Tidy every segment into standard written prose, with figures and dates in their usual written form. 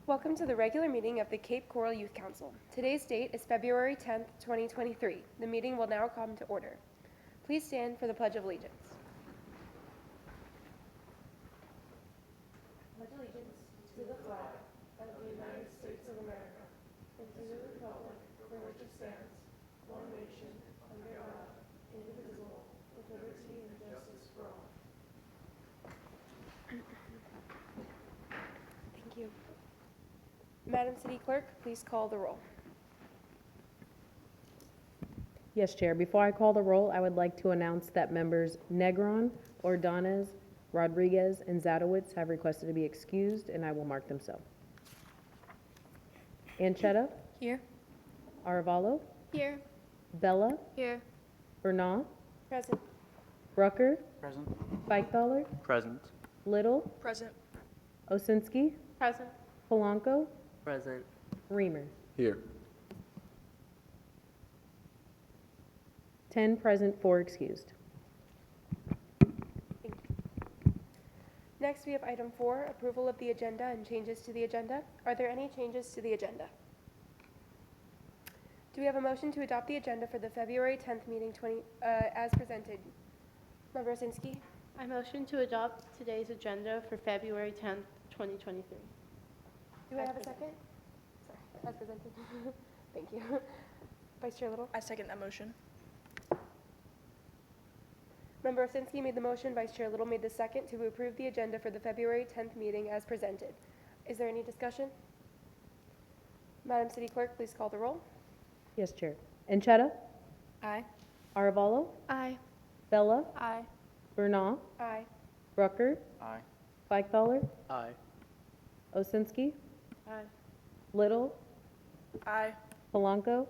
Welcome to the regular meeting of the Cape Coral Youth Council. Today's date is February 10th, 2023. The meeting will now come to order. Please stand for the Pledge of Allegiance. Pledge allegiance to the flag of the United States of America and to the republic for which it stands, one nation, under God, indivisible, with liberty and justice for all. Thank you. Madam City Clerk, please call the roll. Yes, Chair. Before I call the roll, I would like to announce that members Negron, Ordonez, Rodriguez, and Zadowitz have requested to be excused, and I will mark them so. Anchetta, Here. Aravalo, Here. Bella, Here. Bernal, Present. Rucker, Present. Beichthaler, Present. Little, Present. Osinski, Present. Polanco, Present. Reamer. Here. 10 present, 4 excused. Thank you. Next, we have item 4, approval of the agenda and changes to the agenda. Are there any changes to the agenda? Do we have a motion to adopt the agenda for the February 10th meeting as presented? Member Osinski? I motion to adopt today's agenda for February 10th, 2023. Do I have a second? Sorry, as presented. Thank you. Vice Chair Little? I second that motion. Member Osinski made the motion, Vice Chair Little made the second to approve the agenda for the February 10th meeting as presented. Is there any discussion? Madam City Clerk, please call the roll. Yes, Chair. Anchetta, Aye. Aravalo, Aye. Bella, Aye. Bernal, Aye. Rucker, Aye. Beichthaler, Aye. Osinski, Aye. Little, Aye. Polanco,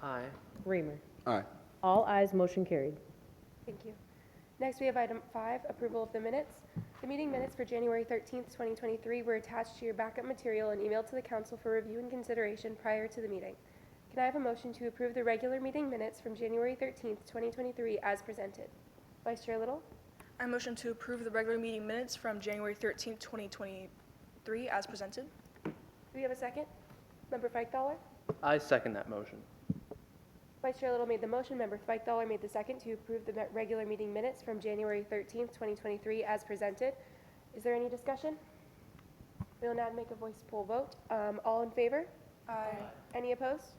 Aye. Reamer. Aye. All ayes, motion carried. Thank you. Next, we have item 5, approval of the minutes. The meeting minutes for January 13th, 2023 were attached to your backup material and emailed to the council for review and consideration prior to the meeting. Can I have a motion to approve the regular meeting minutes from January 13th, 2023 as presented? Vice Chair Little? I motion to approve the regular meeting minutes from January 13th, 2023 as presented. Do we have a second? Member Feichthaler? I second that motion. Vice Chair Little made the motion. Member Feichthaler made the second to approve the regular meeting minutes from January 13th, 2023 as presented. Is there any discussion? We will now make a voice poll vote. All in favor? Aye. Any opposed?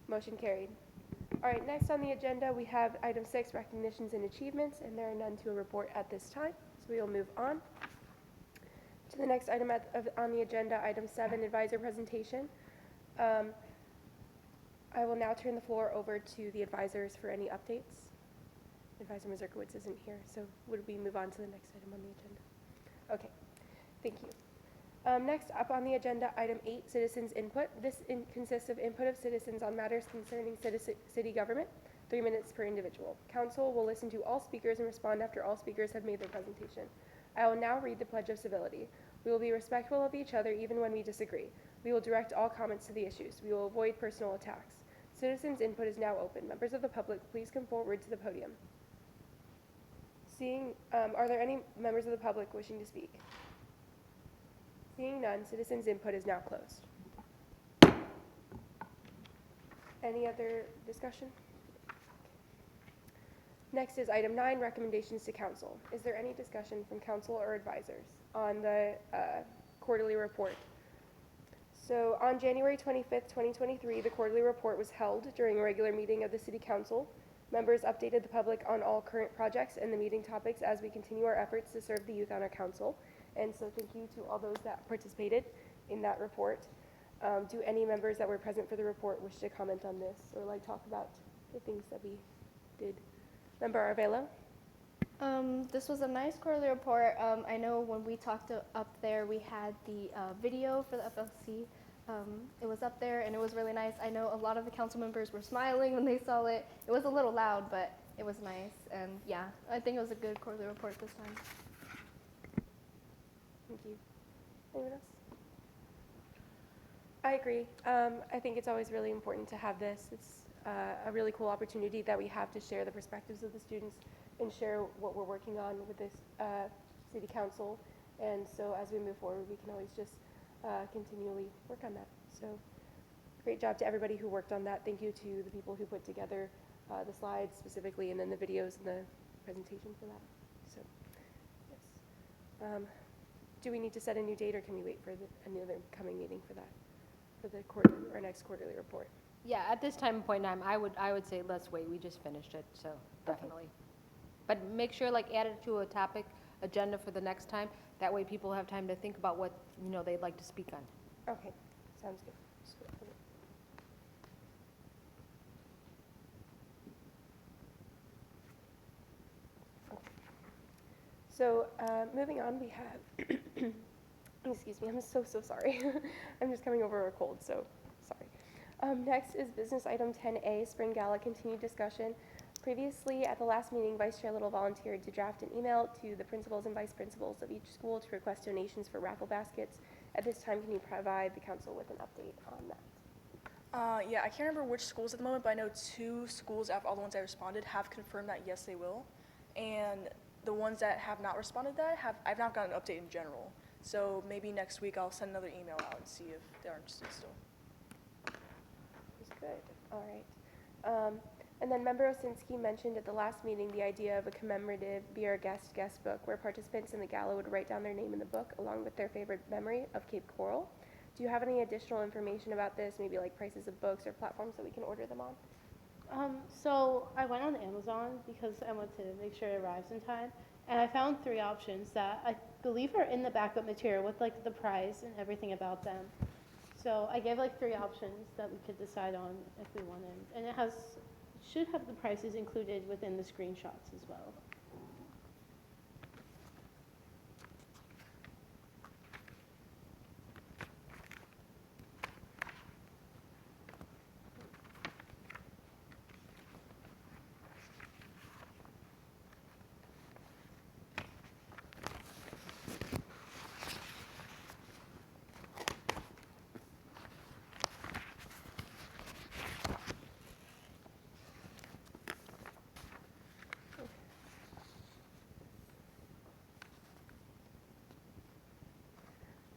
Motion carried. All right, next on the agenda, we have item 6, recognitions and achievements, and there are none to report at this time, so we will move on to the next item on the agenda, item 7, advisor presentation. I will now turn the floor over to the advisors for any updates. Advisor Mazurkiewicz isn't here, so would we move on to the next item on the agenda? Okay, thank you. Next up on the agenda, item 8, citizens input. This consists of input of citizens on matters concerning city government, 3 minutes per individual. Council will listen to all speakers and respond after all speakers have made their presentation. I will now read the Pledge of Civility. We will be respectful of each other even when we disagree. We will direct all comments to the issues. We will avoid personal attacks. Citizens input is now open. Members of the public, please come forward to the podium. Are there any members of the public wishing to speak? Seeing none, citizens input is now closed. Any other discussion? Next is item 9, recommendations to council. Is there any discussion from council or advisors on the quarterly report? So on January 25th, 2023, the quarterly report was held during a regular meeting of the City Council. Members updated the public on all current projects and the meeting topics as we continue our efforts to serve the youth on our council. And so thank you to all those that participated in that report. Do any members that were present for the report wish to comment on this or talk about the things that we did? Member Arvelo? This was a nice quarterly report. I know when we talked up there, we had the video for the FLC. It was up there and it was really nice. I know a lot of the council members were smiling when they saw it. It was a little loud, but it was nice. And yeah, I think it was a good quarterly report this time. Thank you. Anyone else? I agree. I think it's always really important to have this. It's a really cool opportunity that we have to share the perspectives of the students and share what we're working on with this City Council. And so as we move forward, we can always just continually work on that. So great job to everybody who worked on that. Thank you to the people who put together the slides specifically and then the videos and the presentation for that. So, yes. Do we need to set a new date or can we wait for another coming meeting for that, for the our next quarterly report? Yeah, at this time and point in time, I would say let's wait, we just finished it, so definitely. But make sure, like, add it to a topic agenda for the next time, that way people have time to think about what, they'd like to speak on. Okay, sounds good. So, moving on, we have, excuse me, I'm so sorry. I'm just coming over a cold, so sorry. Next is business item 10A, Spring Gala continued discussion. Previously, at the last meeting, Vice Chair Little volunteered to draft an email to the principals and vice principals of each school to request donations for raffle baskets. At this time, can you provide the council with an update on that? Yeah, I can't remember which schools at the moment, but I know 2 schools, out of all the ones I responded, have confirmed that yes, they will. And the ones that have not responded to that, I've not gotten an update in general. So maybe next week I'll send another email out and see if they're interested still. That's good. All right. And then Member Osinski mentioned at the last meeting the idea of a commemorative Be Our Guest book where participants in the gala would write down their name in the book along with their favorite memory of Cape Coral. Do you have any additional information about this, maybe like prices of books or platforms that we can order them on? So I went on Amazon because I want to make sure it arrives in time, and I found 3 options that I believe are in the backup material with like the price and everything about them. So I gave like 3 options that we could decide on if we wanted, and it should have the prices included within the screenshots as well.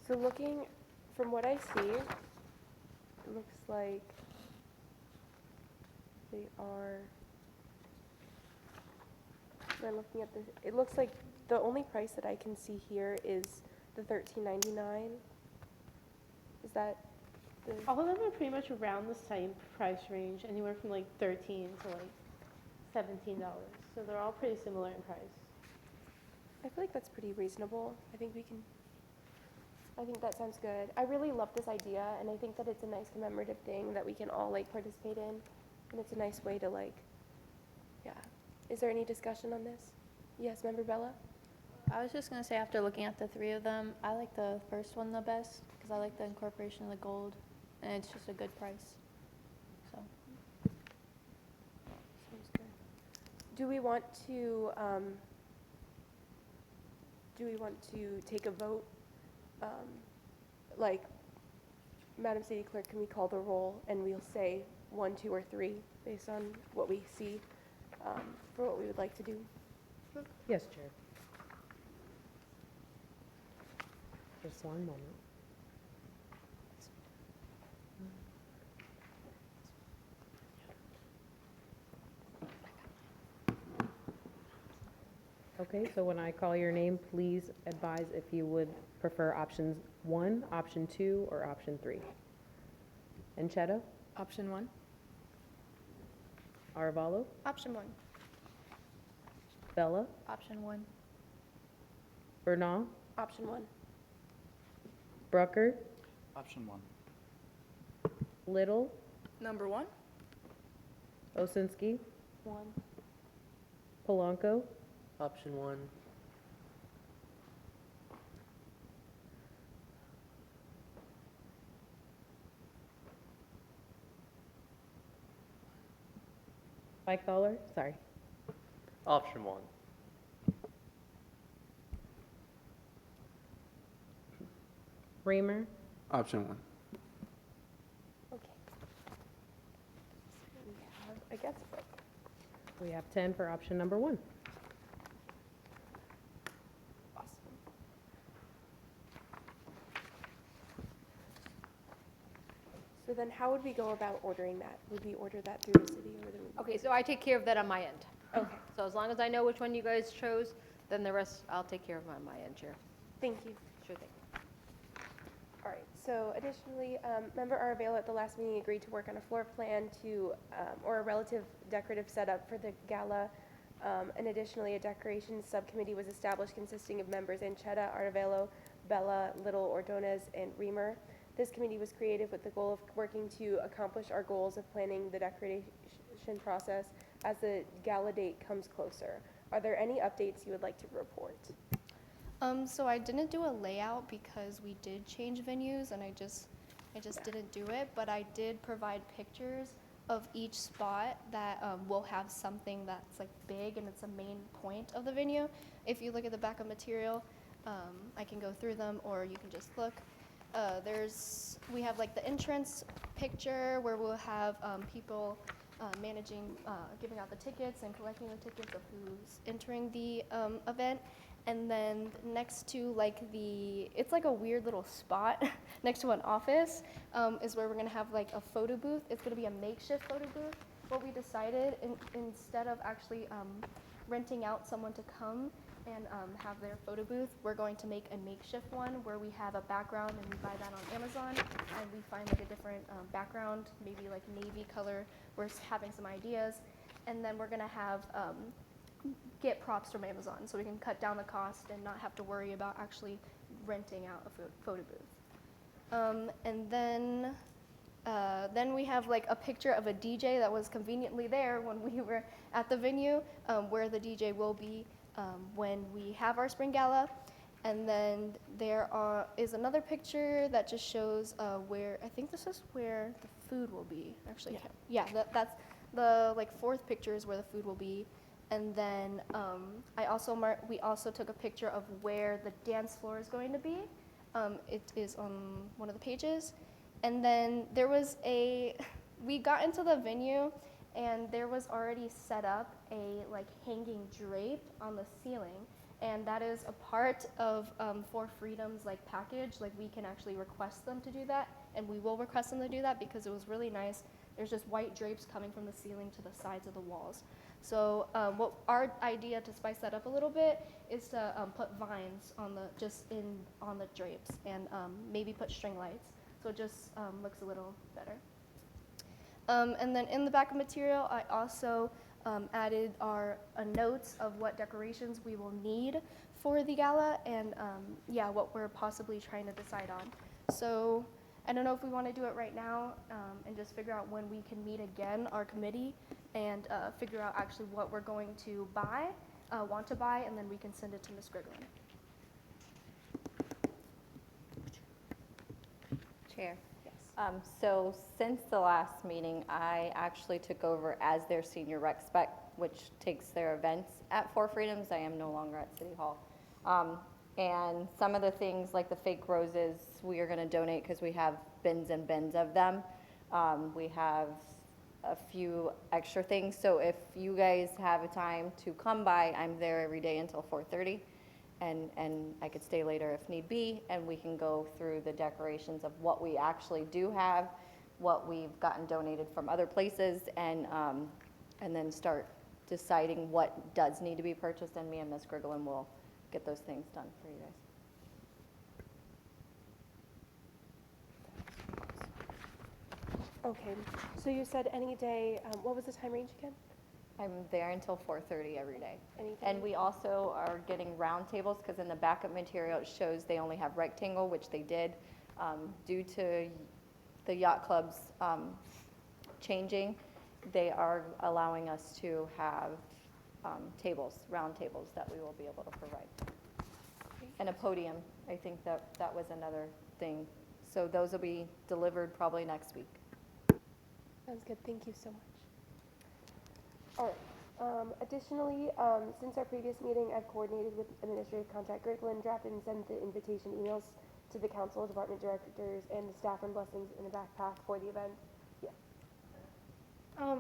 So looking from what I see, it looks like they are, by looking at this, it looks like the only price that I can see here is the $13.99. Is that the, All of them are pretty much around the same price range, anywhere from like $13 to like $17. So they're all pretty similar in price. I feel like that's pretty reasonable. I think that sounds good. I really love this idea, and I think that it's a nice commemorative thing that we can all like participate in, and it's a nice way to like, yeah. Is there any discussion on this? Yes, Member Bella? I was just going to say, after looking at the 3 of them, I like the first one the best because I like the incorporation of the gold, and it's just a good price. So, Sounds good. Do we want to take a vote? Like, Madam City Clerk, can we call the roll and we'll say 1, 2, or 3 based on what we see for what we would like to do? Yes, Chair. Just one moment. Okay, so when I call your name, please advise if you would prefer options 1, option 2, or option 3. Encheta, Option 1? Arvalo, Option 1. Bella, option 1. Bernal, Option 1. Brucker, Option 1. Little, Number 1? Osinski, 1. Polanco, Option 1. Eichballer, sorry, Option 1. Raymer, Option 1. Okay. So we have, I guess, but we have 10 for option number 1. awesome. then how would we go about ordering that? Would we order that through the city or would we? Okay, so I take care of that on my end. Okay, So as long as I know which one you guys chose, then the rest I'll take care of on my end, Chair. thank you. Sure thing. All right, so additionally, member Arvelo at the last meeting agreed to work on a floor plan to, or a relative decorative setup for the gala. And additionally, a decorations subcommittee was established consisting of members Anchetta, Arvelo, Bella, Little, Ordonez, and Reamer. This committee was created with the goal of working to accomplish our goals of planning the decoration process as the gala date comes closer. Are there any updates you would like to report? So I didn't do a layout because we did change venues and I just didn't do it, but I did provide pictures of each spot that will have something that's like big and it's a main point of the venue. If you look at the backup material, I can go through them or you can just look. We have like the entrance picture where we'll have people managing, giving out the tickets and collecting the tickets of who's entering the event. And then next to like it's like a weird little spot next to an office is where we're gonna have like a photo booth. It's gonna be a makeshift photo booth. What we decided, instead of actually renting out someone to come and have their photo booth, we're going to make a makeshift one where we have a background and we buy that on Amazon and we find like a different background, maybe like navy color. We're having some ideas. And then we're gonna have get props from Amazon so we can cut down the cost and not have to worry about actually renting out a photo booth. And then we have like a picture of a DJ that was conveniently there when we were at the venue, where the DJ will be when we have our spring gala. And then there is another picture that just shows where, I think this is where the food will be, actually. Yeah, that's the like fourth picture is where the food will be. And then we also took a picture of where the dance floor is going to be. It is on one of the pages. And then we got into the venue and there was already set up a like hanging drape on the ceiling. And that is a part of For Freedom's like package. Like we can actually request them to do that. And we will request them to do that because it was really nice. There's just white drapes coming from the ceiling to the sides of the walls. So what our idea to spice that up a little bit is to put vines on the drapes and maybe put string lights, so it just looks a little better. And then in the backup material, I also added notes of what decorations we will need for the gala and what we're possibly trying to decide on. So I don't know if we want to do it right now and just figure out when we can meet again, our committee, and figure out actually what we're going to want to buy, and then we can send it to Ms. Griglin. Chair. Yes. So since the last meeting, I actually took over as their senior rec spec, which takes their events at For Freedoms. I am no longer at City Hall. And some of the things like the fake roses, we are going to donate because we have bins and bins of them. We have a few extra things. So if you guys have a time to come by, I'm there every day until 4:30. And I could stay later if need be, and we can go through the decorations of what we actually do have, what we've gotten donated from other places, and then start deciding what does need to be purchased, and me and Ms. Griglin will get those things done for you guys. Okay, so you said any day, what was the time range again? I'm there until 4:30 every day. Any day? And we also are getting round tables, because in the backup material, it shows they only have rectangle, which they did. Due to the yacht clubs changing, they are allowing us to have tables, round tables that we will be able to provide. And a podium, I think that was another thing. So those will be delivered probably next week. Sounds good, thank you so much. All right, additionally, since our previous meeting, I've coordinated with administrative contact Griglin, drafted and sent the invitation emails to the council, department directors, and the staff and blessings in a backpack for the event. Yeah. I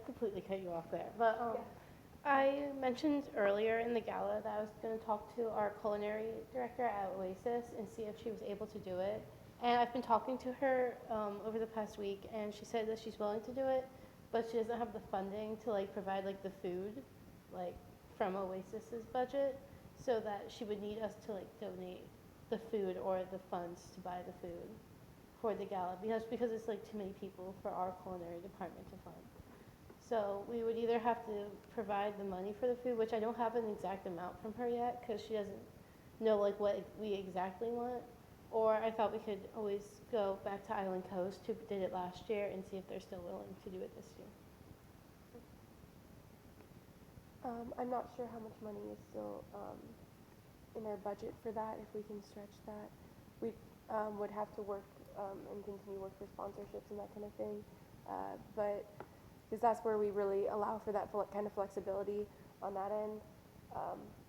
completely cut you off there, but I mentioned earlier in the gala that I was going to talk to our culinary director at Oasis and see if she was able to do it. And I've been talking to her over the past week, and she said that she's willing to do it, but she doesn't have the funding to like provide like the food, like from Oasis's budget, so that she would need us to like donate the food or the funds to buy the food for the gala, because it's like too many people for our culinary department to fund. So we would either have to provide the money for the food, which I don't have an exact amount from her yet, because she doesn't know like what we exactly want, or I thought we could always go back to Island Coast, who did it last year, and see if they're still willing to do it this year. I'm not sure how much money is still in our budget for that, if we can stretch that. We would have to work and continue work for sponsorships and that kind of thing. But, because that's where we really allow for that kind of flexibility on that end.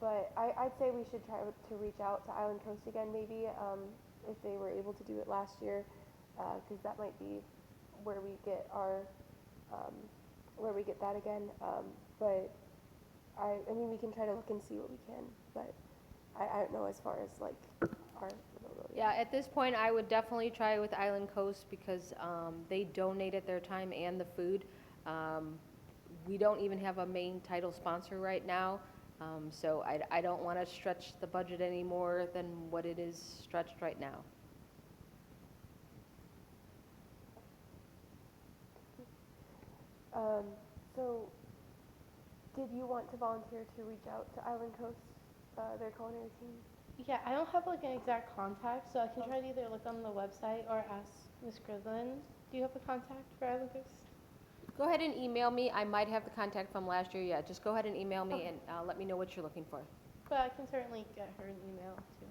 But I'd say we should try to reach out to Island Coast again maybe, if they were able to do it last year, because that might be where we get our, where we get that again. But I mean, we can try to look and see what we can, but I don't know as far as like our availability. Yeah, at this point, I would definitely try with Island Coast because they donated their time and the food. We don't even have a main title sponsor right now, so I don't want to stretch the budget any more than what it is stretched right now. So, did you want to volunteer to reach out to Island Coast, their culinary team? Yeah, I don't have like an exact contact, so I can try to either look on the website or ask Ms. Grislin. Do you have a contact for Island Coast? Go ahead and email me. I might have the contact from last year. Yeah, just go ahead and email me Okay. and let me know what you're looking for. But I can certainly get her an email too.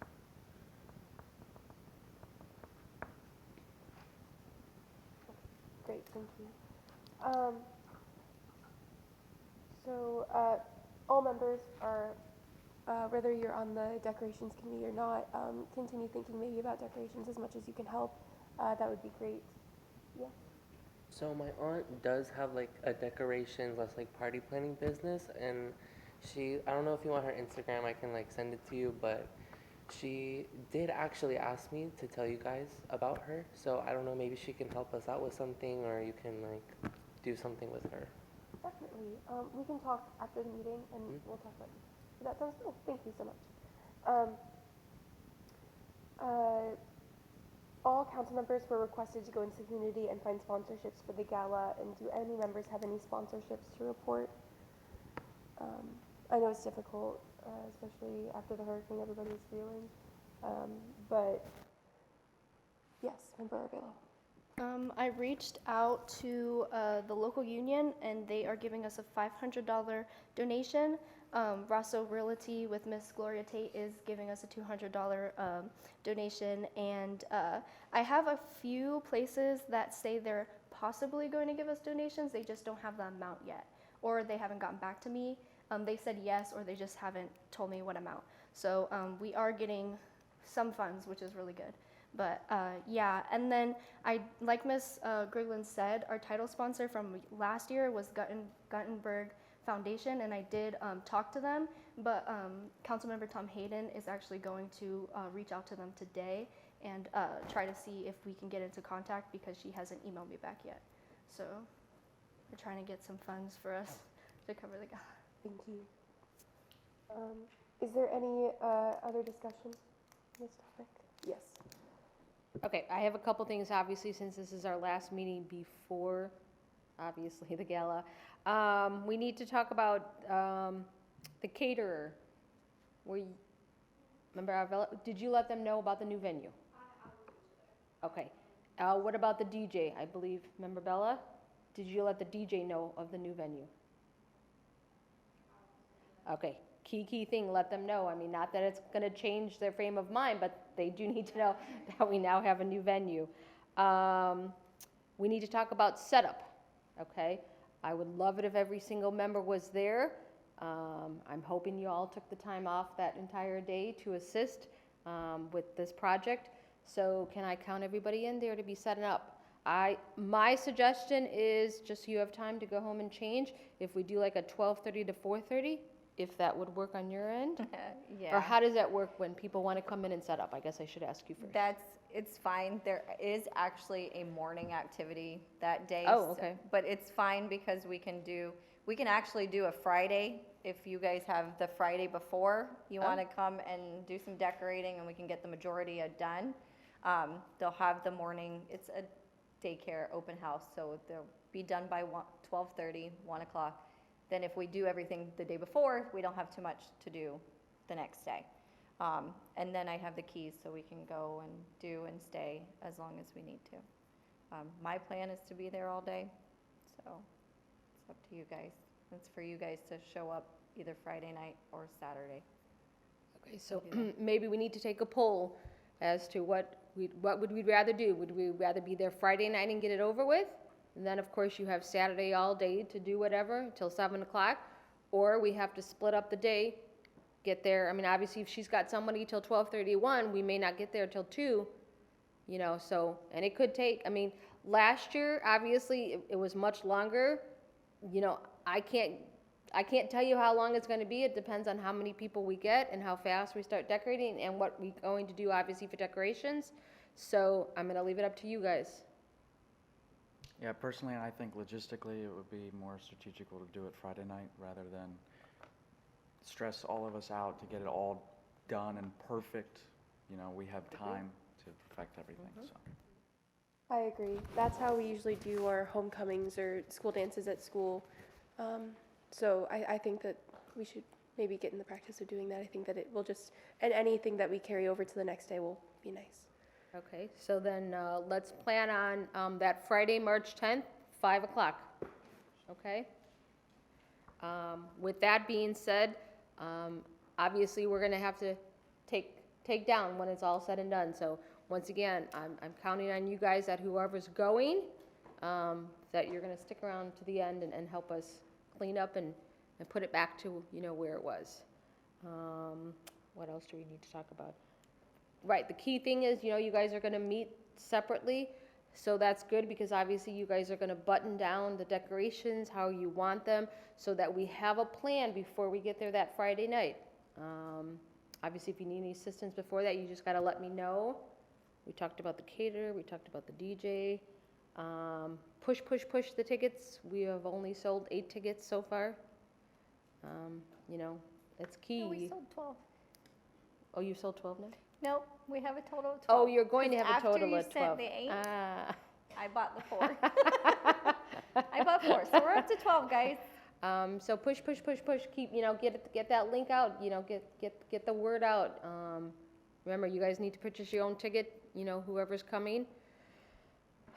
Great, thank you. So, all members are, whether you're on the decorations committee or not, continue thinking maybe about decorations as much as you can help. That would be great. Yeah. So my aunt does have like a decorations, less like party planning business, and I don't know if you want her Instagram, I can like send it to you, but she did actually ask me to tell you guys about her. So I don't know, maybe she can help us out with something, or you can like do something with her. Definitely. We can talk after the meeting and we'll talk about it. That sounds good. Thank you so much. All council members were requested to go into the community and find sponsorships for the gala. And do any members have any sponsorships to report? I know it's difficult, especially after the hurricane everybody's feeling. But yes, Member Arvelo. I reached out to the local union, and they are giving us a $500 donation. Rosso Realty with Miss Gloria Tate is giving us a $200 donation, and I have a few places that say they're possibly going to give us donations. They just don't have the amount yet, or they haven't gotten back to me. They said yes, or they just haven't told me what amount. So we are getting some funds, which is really good. But yeah, and then like Ms. Griglin said, our title sponsor from last year was Guttenberg Foundation, and I did talk to them, but Councilmember Tom Hayden is actually going to reach out to them today and try to see if we can get into contact, because she hasn't emailed me back yet. So we're trying to get some funds for us to cover the gala. Thank you. Is there any other discussion on this topic? Yes. Okay, I have a couple things, obviously, since this is our last meeting before, obviously, the gala. We need to talk about the caterer. Remember, Arvelo, did you let them know about the new venue? Okay. What about the DJ? I believe, Member Bella? Did you let the DJ know of the new venue? Okay. Key thing, let them know. I mean, not that it's going to change their frame of mind, but they do need to know that we now have a new venue. We need to talk about setup, okay? I would love it if every single member was there. I'm hoping you all took the time off that entire day to assist with this project. So can I count everybody in there to be setting up? My suggestion is just so you have time to go home and change. If we do like a 12:30 to 4:30, if that would work on your end? Or Yeah, how does that work when people want to come in and set up? I guess I should ask you first. it's fine. There is actually a morning activity that day. Oh, okay. But it's fine because we can actually do a Friday if you guys have the Friday before you Oh. want to come and do some decorating and we can get the majority done. They'll have the morning, it's a daycare open house, so they'll be done by 12:30, 1 o'clock. Then if we do everything the day before, we don't have too much to do the next day. And then I have the keys so we can go and do and stay as long as we need to. My plan is to be there all day, so it's up to you guys. It's for you guys to show up either Friday night or Saturday. Okay, so maybe we need to take a poll as to what would we rather do? Would we rather be there Friday night and get it over with? And then, of course, you have Saturday all day to do whatever till 7 o'clock. Or we have to split up the day, get there. I mean, obviously, if she's got somebody till 12:31, we may not get there till 2, you know, so, and it could take, I mean, last year, obviously, it was much longer. You know, I can't tell you how long it's gonna be. It depends on how many people we get and how fast we start decorating and what we're going to do, obviously, for decorations. So I'm gonna leave it up to you guys. Yeah, personally, I think logistically, it would be more strategical to do it Friday night rather than stress all of us out to get it all done and perfect. You know, we have time to perfect everything, so. I agree. That's how we usually do our homecomings or school dances at school. So I think that we should maybe get in the practice of doing that. I think that it will just, and anything that we carry over to the next day will be nice. Okay, so then let's plan on that Friday, March 10th, 5 o'clock. Okay? With that being said, obviously, we're gonna have to take down when it's all said and done. So once again, I'm counting on you guys, that whoever's going, that you're gonna stick around to the end and help us clean up and put it back to, you know, where it was. What else do we need to talk about? Right, the key thing is, you know, you guys are gonna meet separately, so that's good, because obviously you guys are gonna button down the decorations, how you want them, so that we have a plan before we get there that Friday night. Obviously, if you need any assistance before that, you just gotta let me know. We talked about the caterer, we talked about the DJ. Push the tickets. We have only sold 8 tickets so far. You know, it's key. No, we sold 12. Oh, you sold 12 now? Nope, we have a total of 12. Oh, you're going to 'Cause have a total after of you 12. sent the 8, Ah. I bought the 4. I bought 4, so we're up to 12, guys. So push. Keep, you know, get that link out. You know, get the word out. Remember, you guys need to purchase your own ticket. You know, whoever's coming.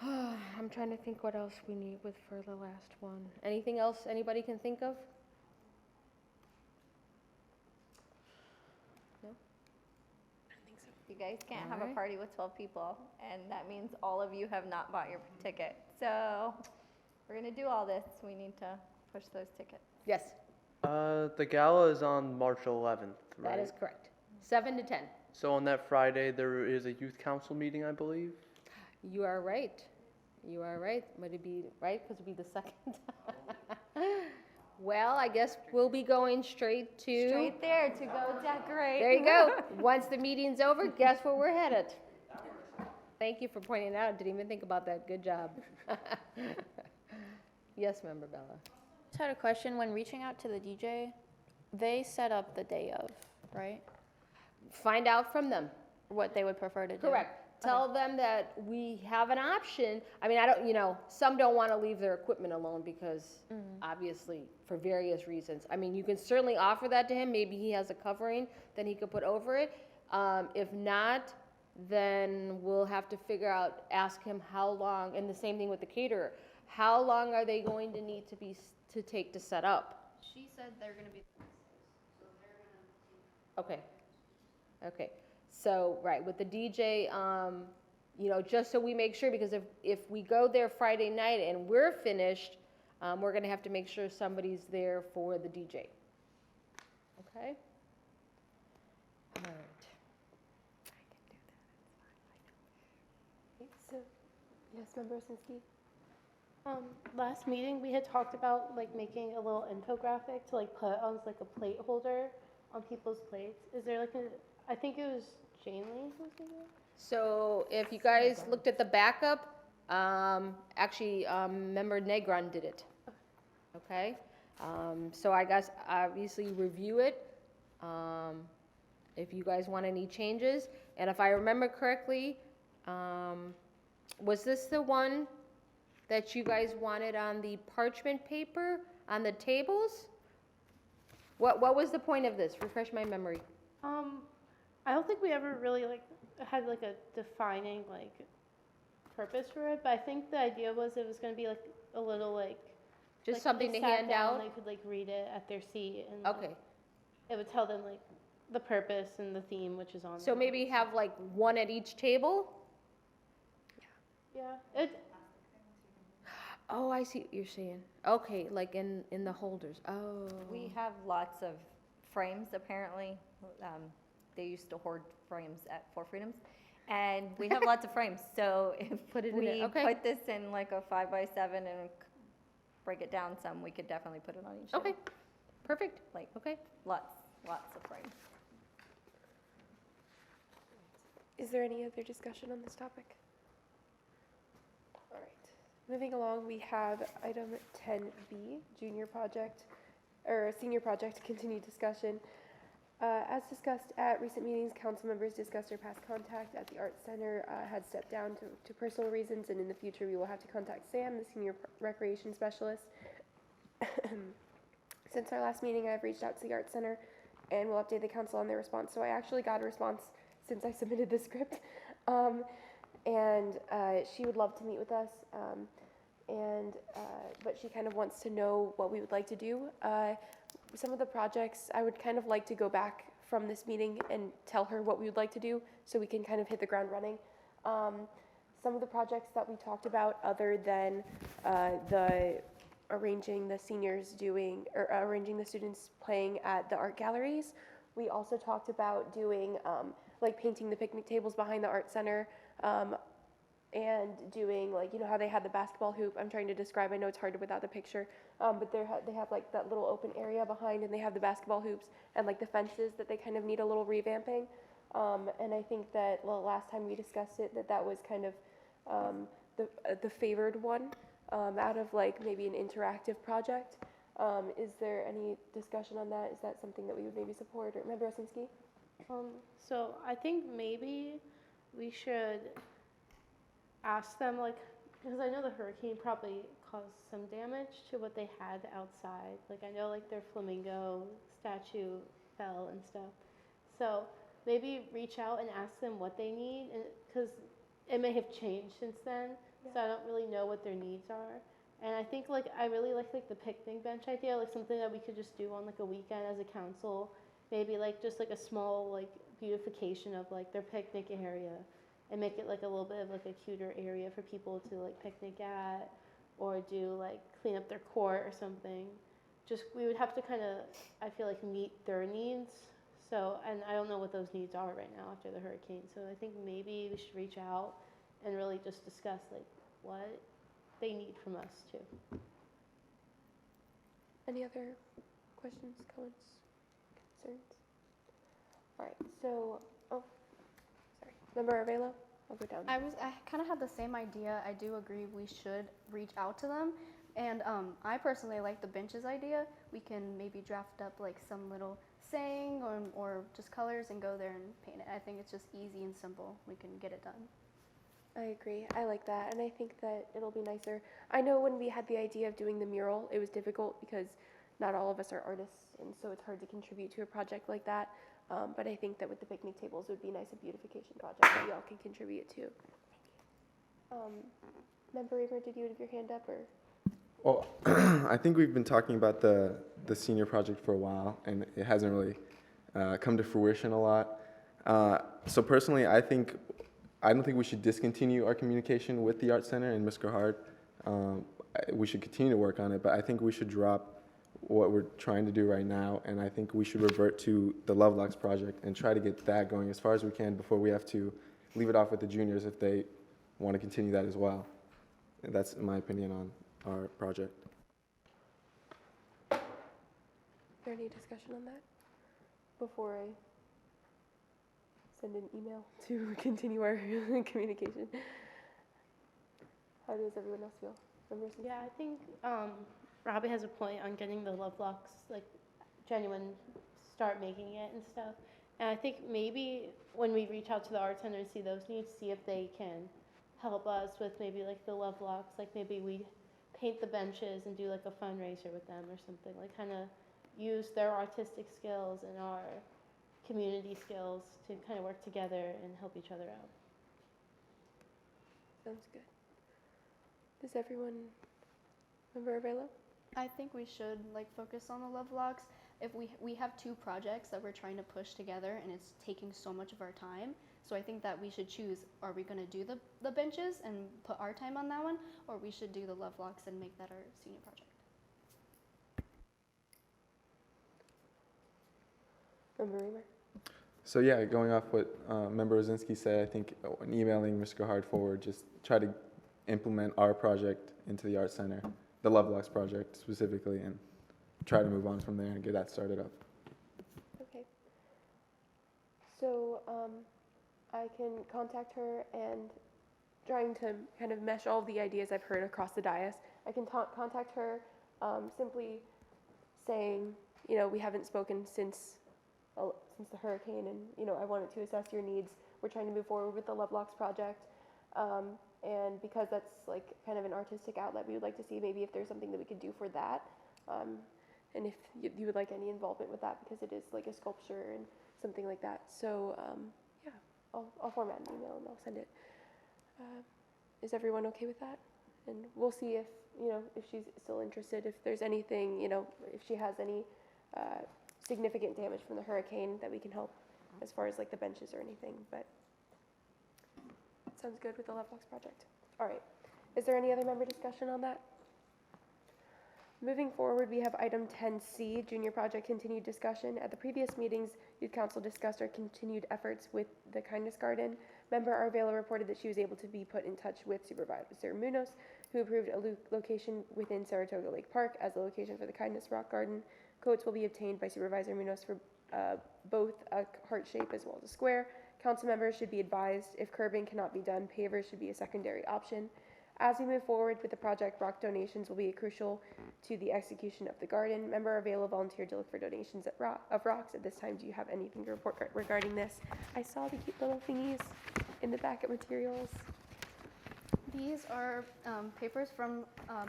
I'm trying to think what else we need for the last one. Anything else anybody can think of? No? I don't think so. You guys can't have a Alright. party with 12 people, and that means all of you have not bought your ticket. So we're gonna do all this. We need to push those tickets. Yes, The gala is on March 11th, right? that is correct. 7 to 10. So on that Friday, there is a youth council meeting, I believe. You are right. You are right. Would it be right? Because it'd be the second. Well, I guess we'll be going straight to. Straight there to go decorate. There you go. Once the meeting's over, guess where we're headed. Thank you for pointing it out. Didn't even think about that. Good job. Yes, Member Bella. Just had a question. When reaching out to the DJ, they set up the day of, right? Find out from them. What they would prefer to do. Correct. Tell them that we have an option. I mean, I don't, you know, some don't want to leave their equipment alone because obviously for various reasons. I mean, you can certainly offer that to him. Maybe he has a covering that he could put over it. If not, then we'll have to figure out, ask him how long, and the same thing with the caterer. How long are they going to need to take to set up? She said they're gonna be. Okay. Okay. So, right, with the DJ, you know, just so we make sure, because if we go there Friday night and we're finished, we're gonna have to make sure somebody's there for the DJ. Okay? All right. Okay, so, yes, Member Osinski? Last meeting, we had talked about like making a little infographic to like put on like a plate holder on people's plates. Is there like I think it was Jane Lee who was doing it? So if you guys looked at the backup, actually, member Negron did it. Okay? So I guess obviously review it, if you guys want any changes. And if I remember correctly, was this the one that you guys wanted on the parchment paper on the tables? What was the point of this? Refresh my memory. I don't think we ever really like had like a defining like purpose for it, but I think the idea was it was going to be like a little like Just like, something they to sat hand down, out? They could like read it at their seat, and Okay. it would tell them like the purpose and the theme, which is on. So there. maybe have like one at each table? Yeah. Oh, I see what you're saying. Okay, like in the holders. Oh. We have lots of frames, apparently. They used to hoard frames at Four Freedoms. And we have lots of frames, so if Put it in we there, okay. put this in like a 5x7 and break it down some, we could definitely put it on each Okay, table. perfect. Like, Okay. lots of frames. Is there any other discussion on this topic? All right. Moving along, we have item 10B, senior project, continued discussion. As discussed at recent meetings, council members discussed their past contact at the Arts Center, had stepped down to personal reasons, and in the future we will have to contact Sam, the senior recreation specialist. Since our last meeting, I've reached out to the Arts Center and will update the council on their response. So I actually got a response since I submitted the script, and she would love to meet with us, but she kind of wants to know what we would like to do. Some of the projects, I would kind of like to go back from this meeting and tell her what we would like to do so we can kind of hit the ground running. Some of the projects that we talked about, other than arranging the seniors doing, or arranging the students playing at the art galleries, we also talked about doing like painting the picnic tables behind the art center, and doing like, you know how they had the basketball hoop. I'm trying to describe, I know it's hard without the picture, but they have like that little open area behind, and they have the basketball hoops and like the fences that they kind of need a little revamping. And I think that last time we discussed it, that was kind of the favored one out of like maybe an interactive project. Is there any discussion on that? Is that something that we would maybe support? Or Member Osinski? So I think maybe we should ask them, like, because I know the hurricane probably caused some damage to what they had outside. Like, I know, like, their flamingo statue fell and stuff. So maybe reach out and ask them what they need, because it may have changed since then, so I don't really know what their needs are. And I think, like, I really like the picnic bench idea, like, something that we could just do on, like, a weekend as a council. Maybe, like, just, like, a small, like, beautification of, like, their picnic area, and make it like a little bit of like a cuter area for people to like picnic at, or do like clean up their court or something. Just, we would have to kind of, I feel like, meet their needs. So, and I don't know what those needs are right now after the hurricane. So I think maybe we should reach out and really just discuss like what they need from us too. Any other questions, comments, concerns? All right, so, sorry. Member Arvelo, I'll go down. I kind of had the same idea. I do agree we should reach out to them. And I personally like the benches idea. We can maybe draft up like some little saying or just colors and go there and paint it. I think it's just easy and simple. We can get it done. I agree. I like that, and I think that it'll be nicer. I know when we had the idea of doing the mural, it was difficult because not all of us are artists, and so it's hard to contribute to a project like that. But I think that with the picnic tables, it would be a nice beautification project that we all can contribute to. Member Reamer, did you have your hand up, or? Well, I think we've been talking about the senior project for a while, and it hasn't really come to fruition a lot. So personally, I don't think we should discontinue our communication with the Art Center and Ms. Gerhard. We should continue to work on it, but I think we should drop what we're trying to do right now, and I think we should revert to the Lovelocks project and try to get that going as far as we can before we have to leave it off with the juniors if they want to continue that as well. And that's my opinion on our project. Is there any discussion on that before I send an email to continue our communication? How does everyone else feel? Members? Yeah, I think Robbie has a point on getting the love locks, like genuine, start making it and stuff. And I think maybe when we reach out to the art center and see those needs, see if they can help us with maybe like the love locks, like maybe we paint the benches and do like a fundraiser with them or something, like kind of use their artistic skills and our community skills to kind of work together and help each other out. Sounds good. Does everyone, Member Avelo? I think we should like focus on the love locks. If we have two projects that we're trying to push together and it's taking so much of our time, so I think that we should choose, are we going to do the benches and put our time on that one, or we should do the love locks and make that our senior project. Member Reamer? So yeah, going off what Member Ozinski said, I think when emailing Mr. Gahard forward, just try to implement our project into the Art Center, the Love Locks project specifically, and try to move on from there and get that started up. Okay. So I can contact her, and trying to kind of mesh all the ideas I've heard across the dais, I can contact her simply saying, you know, we haven't spoken since the hurricane, and, you know, I wanted to assess your needs. We're trying to move forward with the Love Locks project. And because that's like kind of an artistic outlet, we would like to see maybe if there's something that we could do for that. And if you would like any involvement with that, because it is like a sculpture and something like that. So yeah, I'll format an email and I'll send it. Is everyone okay with that? And we'll see if, you know, if she's still interested, if there's anything, you know, if she has any significant damage from the hurricane that we can help as far as like the benches or anything. But sounds good with the Love Locks project. All right. Is there any other member discussion on that? Moving forward, we have item 10C, junior project continued discussion. At the previous meetings, Youth Council discussed our continued efforts with the Kindness Garden. Member Arvela reported that she was able to be put in touch with Supervisor Munoz, who approved a location within Saratoga Lake Park as a location for the Kindness Rock Garden. Quotes will be obtained by Supervisor Munoz for both a heart shape as well as a square. Council members should be advised if curbing cannot be done, pavers should be a secondary option. As we move forward with the project, rock donations will be crucial to the execution of the garden. Member Avela volunteered to look for donations of rocks. At this time, do you have anything to report regarding this? I saw the cute little thingies in the back of materials. These are papers from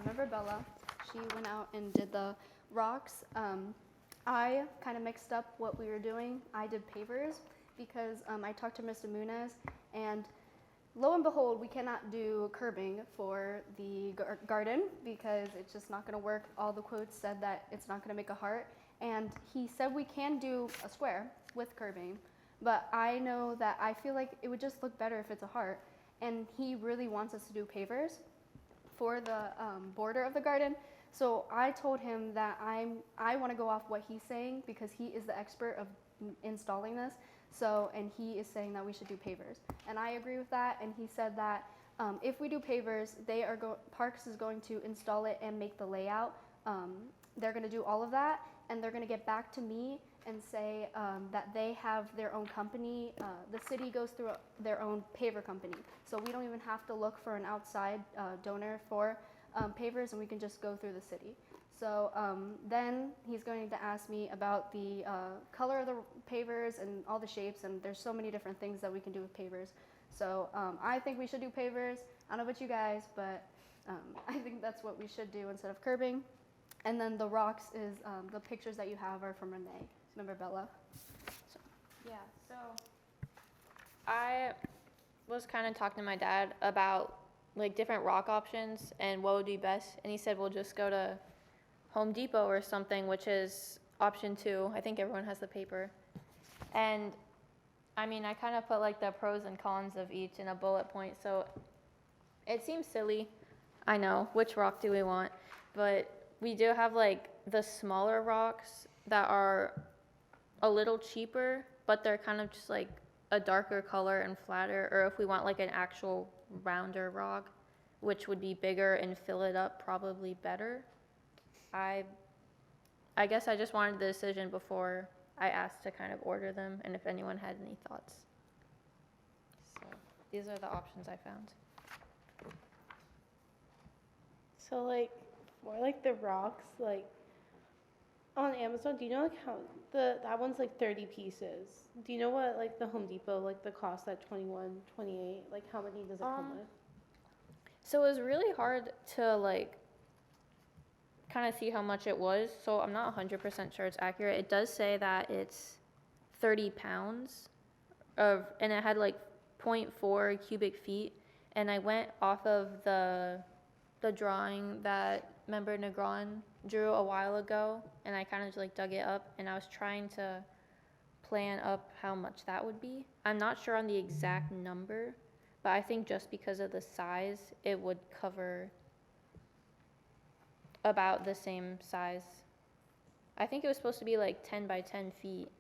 Member Bella. She went out and did the rocks. I kind of mixed up what we were doing. I did pavers because I talked to Mr. Munoz, and lo and behold, we cannot do curbing for the garden because it's just not going to work. All the quotes said that it's not going to make a heart, and he said we can do a square with curbing, but I know that I feel like it would just look better if it's a heart, and he really wants us to do pavers for the border of the garden. So I told him that I want to go off what he's saying because he is the expert of installing this. So, and he is saying that we should do pavers, and I agree with that. And he said that if we do pavers, Parks is going to install it and make the layout. They're going to do all of that, and they're going to get back to me and say that they have their own company. The city goes through their own paver company, so we don't even have to look for an outside donor for pavers, and we can just go through the city. So then he's going to ask me about the color of the pavers and all the shapes, and there's so many different things that we can do with pavers. So I think we should do pavers. I don't know about you guys, but I think that's what we should do instead of curbing. And then the rocks is the pictures that you have are from Renee. Remember Bella? So. Yeah, so I was kind of talking to my dad about like different rock options and what would be best, and he said we'll just go to Home Depot or something, which is option 2. I think everyone has the paper. And I mean, I kind of put like the pros and cons of each in a bullet point, so it seems silly. I know, which rock do we want? But we do have like the smaller rocks that are a little cheaper, but they're kind of just like a darker color and flatter, or if we want like an actual rounder rock, which would be bigger and fill it up probably better. I guess I just wanted the decision before I asked to kind of order them, and if anyone had any thoughts. So these are the options I found. So like, for like the rocks, like on Amazon, do you know like how that one's like 30 pieces? Do you know what like the Home Depot, like the cost at 21, 28, like how many does it come with? So it was really hard to like kind of see how much it was. So I'm not 100% sure it's accurate. It does say that it's 30 pounds and it had like 0.4 cubic feet. And I went off of the drawing that member Negron drew a while ago, and I kind of like dug it up, and I was trying to plan up how much that would be. I'm not sure on the exact number, but I think just because of the size, it would cover about the same size. I think it was supposed to be like 10 by 10 feet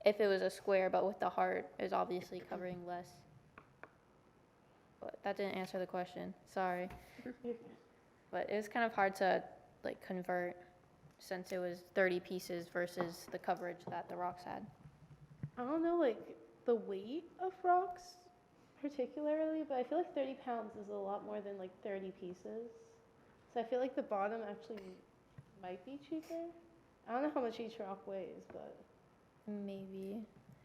if it was a square, but with the heart, it was obviously covering less. But that didn't answer the question, sorry. But it was kind of hard to like convert since it was 30 pieces versus the coverage that the rocks had. I don't know like the weight of rocks particularly, but I feel like 30 pounds is a lot more than like 30 pieces. So I feel like the bottom actually might be cheaper. I don't know how much each rock weighs, but Maybe.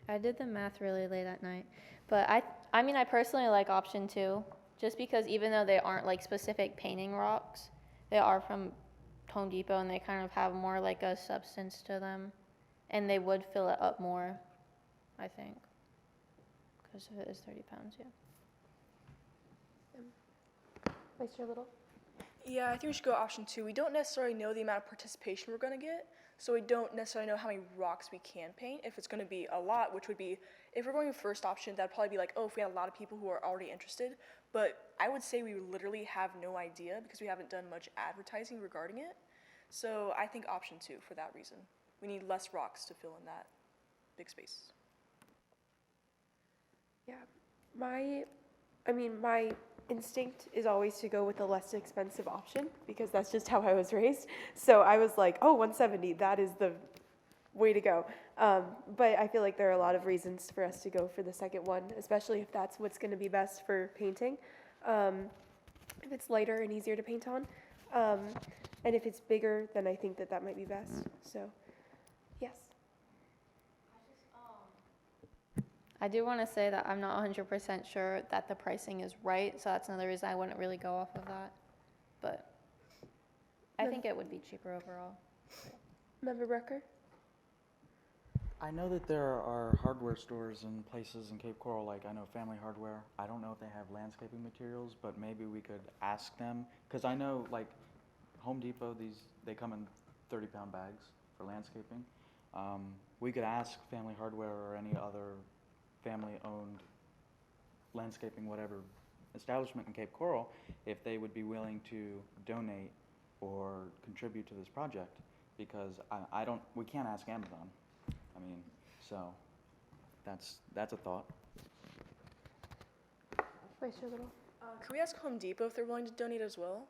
I did the math really late at night. But I mean, I personally like option 2, just because even though they aren't like specific painting rocks, they are from Home Depot and they kind of have more like a substance to them. And they would fill it up more, I think. Because if it is 30 pounds, yeah. Vice Chair Little? Yeah, I think we should go option 2. We don't necessarily know the amount of participation we're going to get, so we don't necessarily know how many rocks we can paint. If it's going to be a lot, which would be, if we're going first option, that'd probably be like, oh, if we had a lot of people who are already interested. But I would say we literally have no idea because we haven't done much advertising regarding it. So I think option 2 for that reason. We need less rocks to fill in that big space. Yeah, my instinct is always to go with the less expensive option because that's just how I was raised. So I was like, oh, 170, that is the way to go. But I feel like there are a lot of reasons for us to go for the second one, especially if that's what's going to be best for painting. If it's lighter and easier to paint on. And if it's bigger, then I think that might be best. So, yes. I do want to say that I'm not 100% sure that the pricing is right, so that's another reason I wouldn't really go off of that. But I think it would be cheaper overall. Member Rucker? I know that there are hardware stores and places in Cape Coral, like I know Family Hardware. I don't know if they have landscaping materials, but maybe we could ask them. Because I know like Home Depot, they come in 30-pound bags for landscaping. We could ask Family Hardware or any other family-owned landscaping, whatever establishment in Cape Coral, if they would be willing to donate or contribute to this project, because we can't ask Amazon. I mean, so that's a thought. Vice Chair Little? Can we ask Home Depot if they're willing to donate as well?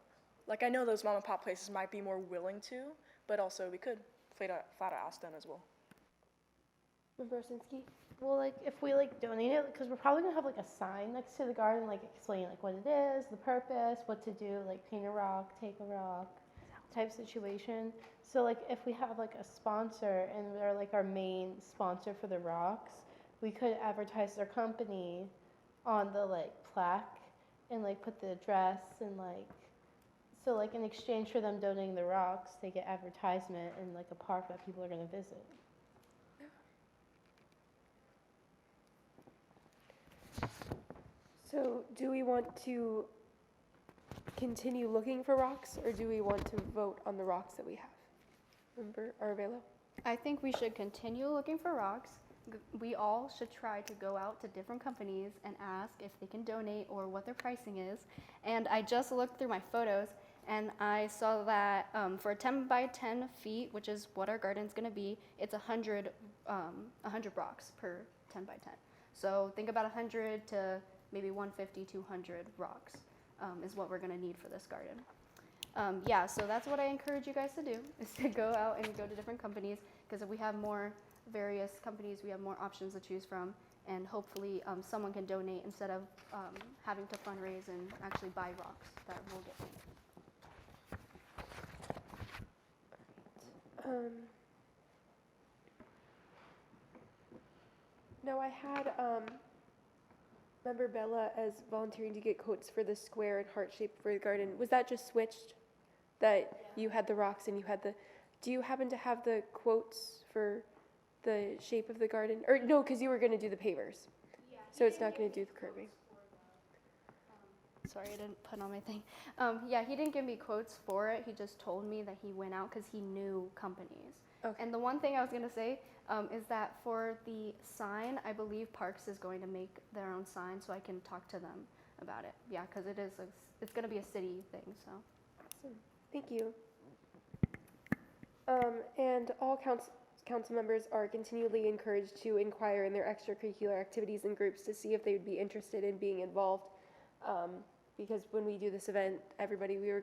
Like I know those mom and pop places might be more willing to, but also we could flat out ask them as well. Member Osinski? well, like if we like donate it, because we're probably gonna have like a sign next to the garden, like explaining like what it is, the purpose, what to do, like paint a rock, take a rock, type situation. So like if we have like a sponsor and they're like our main sponsor for the rocks, we could advertise their company on the like plaque and like put the address and like, so like in exchange for them donating the rocks, they get advertisement in like a park that people are gonna visit. So do we want to continue looking for rocks, or do we want to vote on the rocks that we have? Member Arvelo? I think we should continue looking for rocks. We all should try to go out to different companies and ask if they can donate or what their pricing is. And I just looked through my photos and I saw that for 10 by 10 feet, which is what our garden's gonna be, it's 100 rocks per 10 by 10. So think about 100 to maybe 150, 200 rocks. is what we're going to need for this garden. Yeah, so that's what I encourage you guys to do, is to go out and go to different companies, because if we have more various companies, we have more options to choose from, and hopefully someone can donate instead of having to fundraise and actually buy rocks that will get painted. No, I had member Bella as volunteering to get quotes for the square and heart shape for the garden. Was that just switched? That you had the rocks and you had the. Do you happen to have the quotes for the shape of the garden? Or no, because you were going to do the pavers. Yeah, so it's not going to do the curbing. Sorry, I didn't put on my thing. Yeah, he didn't give me quotes for it. He just told me that he went out because he knew companies. Okay. And the one thing I was going to say is that for the sign, I believe Parks is going to make their own sign, so I can talk to them about it. Yeah, because it's going to be a city thing, so. Awesome. Thank you. And all council members are continually encouraged to inquire in their extracurricular activities and groups to see if they would be interested in being involved. Because when we do this event, we were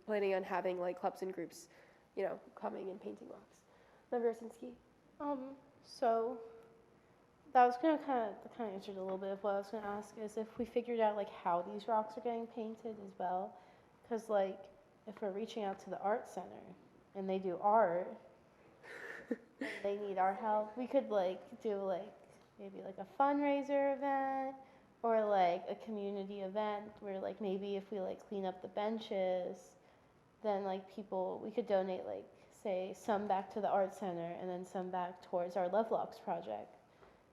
planning on having like clubs and groups, coming and painting rocks. Member Osinski? So that was kind of answered a little bit of what I was going to ask, is if we figured out like how these rocks are getting painted as well, because like if we're reaching out to the art center and they do art, and they need our help, we could like do like maybe like a fundraiser event or like a community event where like maybe if we like clean up the benches, then like we could donate like say some back to the art center and then some back towards our Love Locks project.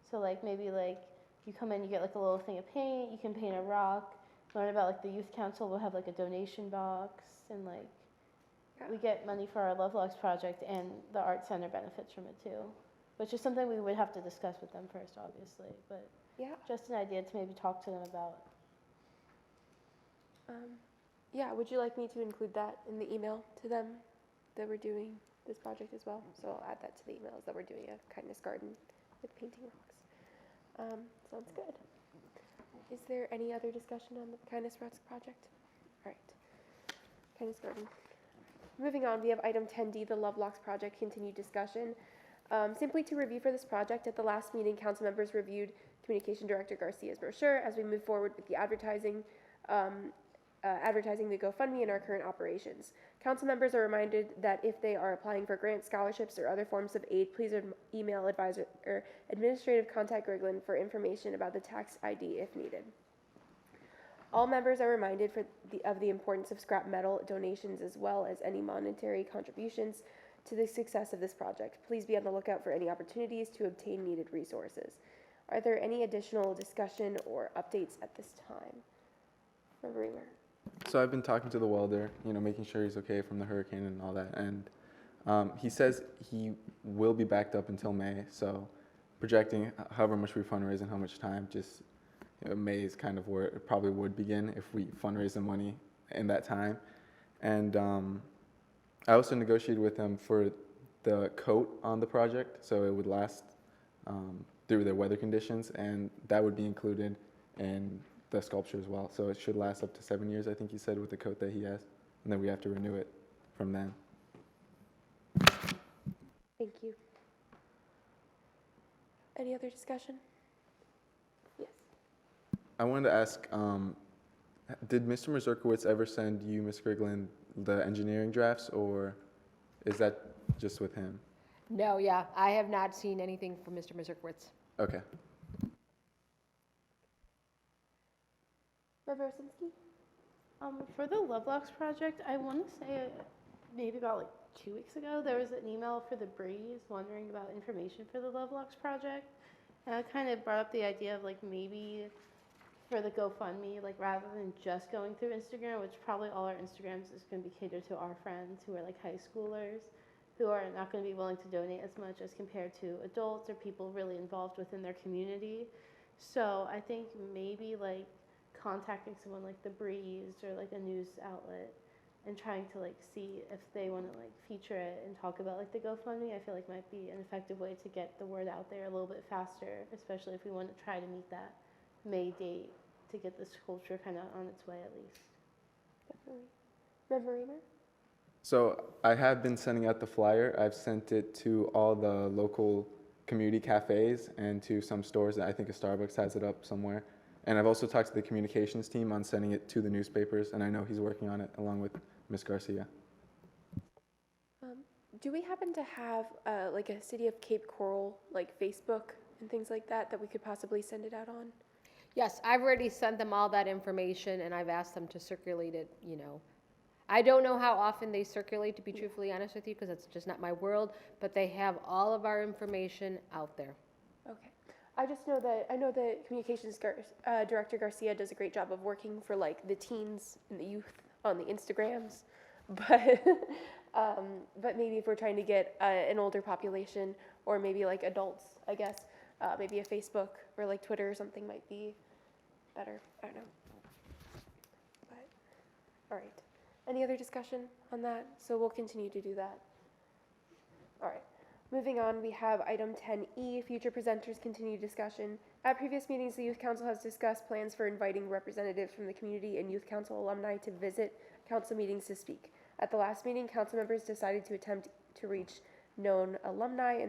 So like maybe like you come in, you get like a little thing of paint, you can paint a rock, learn about like the youth council will have like a donation box, and like we get money for our Love Locks project, and the art center benefits from it too, which is something we would have to discuss with them first, obviously, but Yeah. just an idea to maybe talk to them about. Yeah, would you like me to include that in the email to them that we're doing this project as well? So I'll add that to the emails that we're doing a kindness garden with painting rocks. Sounds good. Is there any other discussion on the kindness rocks project? All right. Kindness garden. Moving on, we have item 10D, the Love Locks project, continued discussion. Simply to review for this project, at the last meeting, council members reviewed Communication Director Garcia's brochure as we move forward with the advertising the GoFundMe in our current operations. Council members are reminded that if they are applying for grants, scholarships, or other forms of aid, please email advisor or administrative contact Greg Lynn for information about the tax ID if needed. All members are reminded of the importance of scrap metal donations as well as any monetary contributions to the success of this project. Please be on the lookout for any opportunities to obtain needed resources. Are there any additional discussion or updates at this time? Member Reamer. So I've been talking to the welder, making sure he's okay from the hurricane and all that. And he says he will be backed up until May. So projecting however much we fundraise and how much time, just May is kind of where it probably would begin if we fundraise the money in that time. And I also negotiated with him for the coat on the project, so it would last through the weather conditions, and that would be included in the sculpture as well. So it should last up to 7 years, I think he said, with the coat that he has, and then we have to renew it from then. Thank you. Any other discussion? Yes. I wanted to ask, did Mr. Mazurkowitz ever send you, Ms. Grigland, the engineering drafts, or is that just with him? No, yeah, I have not seen anything from Mr. Mazurkowitz. Okay. Member Osinski? For the Love Locks project, I want to say maybe about like 2 weeks ago, there was an email for the Breeze wondering about information for the Love Locks project. And I kind of brought up the idea of like maybe for the GoFundMe, like rather than just going through Instagram, which probably all our Instagrams is going to be catered to our friends who are like high schoolers, who are not going to be willing to donate as much as compared to adults or people really involved within their community. So I think maybe like contacting someone like the Breeze or like a news outlet and trying to like see if they want to like feature it and talk about like the GoFundMe, I feel like might be an effective way to get the word out there a little bit faster, especially if we want to try to meet that May date to get the sculpture kind of on its way at least. Definitely. Member Reamer? So I have been sending out the flyer. I've sent it to all the local community cafes and to some stores. I think a Starbucks has it up somewhere. And I've also talked to the communications team on sending it to the newspapers, and I know he's working on it along with Ms. Garcia. Do we happen to have like a City of Cape Coral like Facebook and things like that that we could possibly send it out on? Yes, I've already sent them all that information, and I've asked them to circulate it, you know. I don't know how often they circulate, to be truthfully honest with you, because it's just not my world, but they have all of our information out there. Okay. I just know that Communications Director Garcia does a great job of working for like the teens and the youth on the Instagrams, but maybe if we're trying to get an older population or maybe like adults, I guess, maybe a Facebook or like Twitter or something might be better. I don't know. But all right. Any other discussion on that? So we'll continue to do that. All right. Moving on, we have item 10E, future presenters continue discussion. At previous meetings, the Youth Council has discussed plans for inviting representatives from the community and Youth Council alumni to visit council meetings to speak. At the last meeting, council members decided to attempt to reach known alumni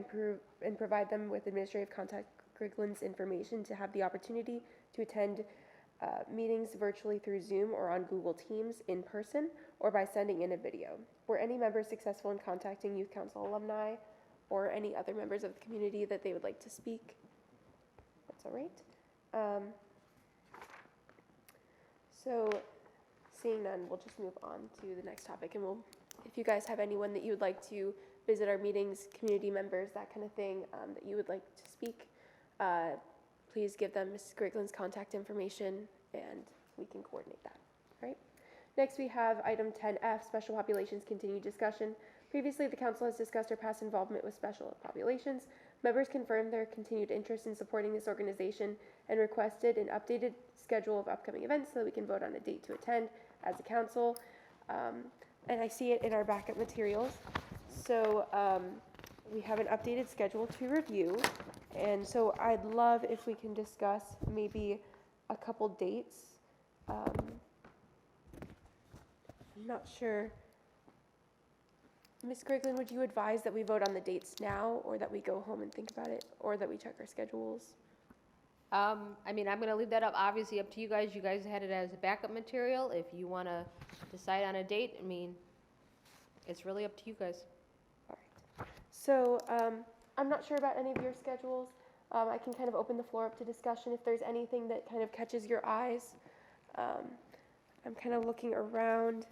and provide them with administrative contact Griglin's information to have the opportunity to attend meetings virtually through Zoom or on Google Teams in person or by sending in a video. Were any members successful in contacting Youth Council alumni or any other members of the community that they would like to speak? That's all right. So seeing none, we'll just move on to the next topic, and if you guys have anyone that you would like to visit our meetings, community members, that kind of thing, that you would like to speak, please give them Mrs. Griglin's contact information, and we can coordinate that. All right. Next, we have item 10F, special populations continued discussion. Previously, the council has discussed our past involvement with special populations. Members confirmed their continued interest in supporting this organization and requested an updated schedule of upcoming events so that we can vote on a date to attend as a council. And I see it in our backup materials. So we have an updated schedule to review. And so I'd love if we can discuss maybe a couple dates. I'm not sure. Ms. Griglin, would you advise that we vote on the dates now, or that we go home and think about it, or that we check our schedules? I mean, I'm gonna leave that up, obviously up to you guys. You guys had it as a backup material. If you wanna decide on a date, I mean, it's really up to you guys. All right. So I'm not sure about any of your schedules. I can kind of open the floor up to discussion if there's anything that kind of catches your eyes. I'm kind of looking around.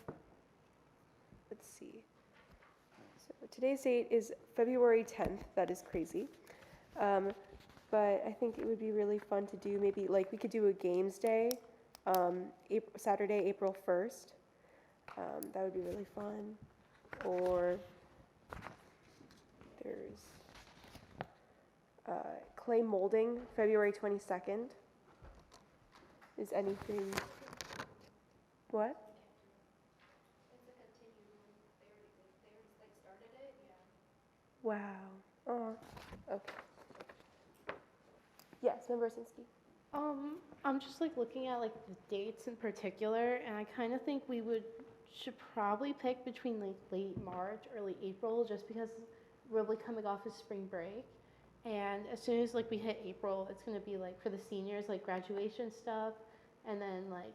Let's see. So today's date is February 10th. That is crazy. But I think it would be really fun to do maybe, like, we could do a games day, Saturday, April 1st. That would be really fun. Or there's clay molding, February 22nd. Is anything, what? Wow. Oh, okay. Yes, Member Osinski. I'm just like looking at like the dates in particular, and I kind of think should probably pick between like late March, early April, just because we're really coming off of spring break. And as soon as like we hit April, it's gonna be like for the seniors, like graduation stuff, and then like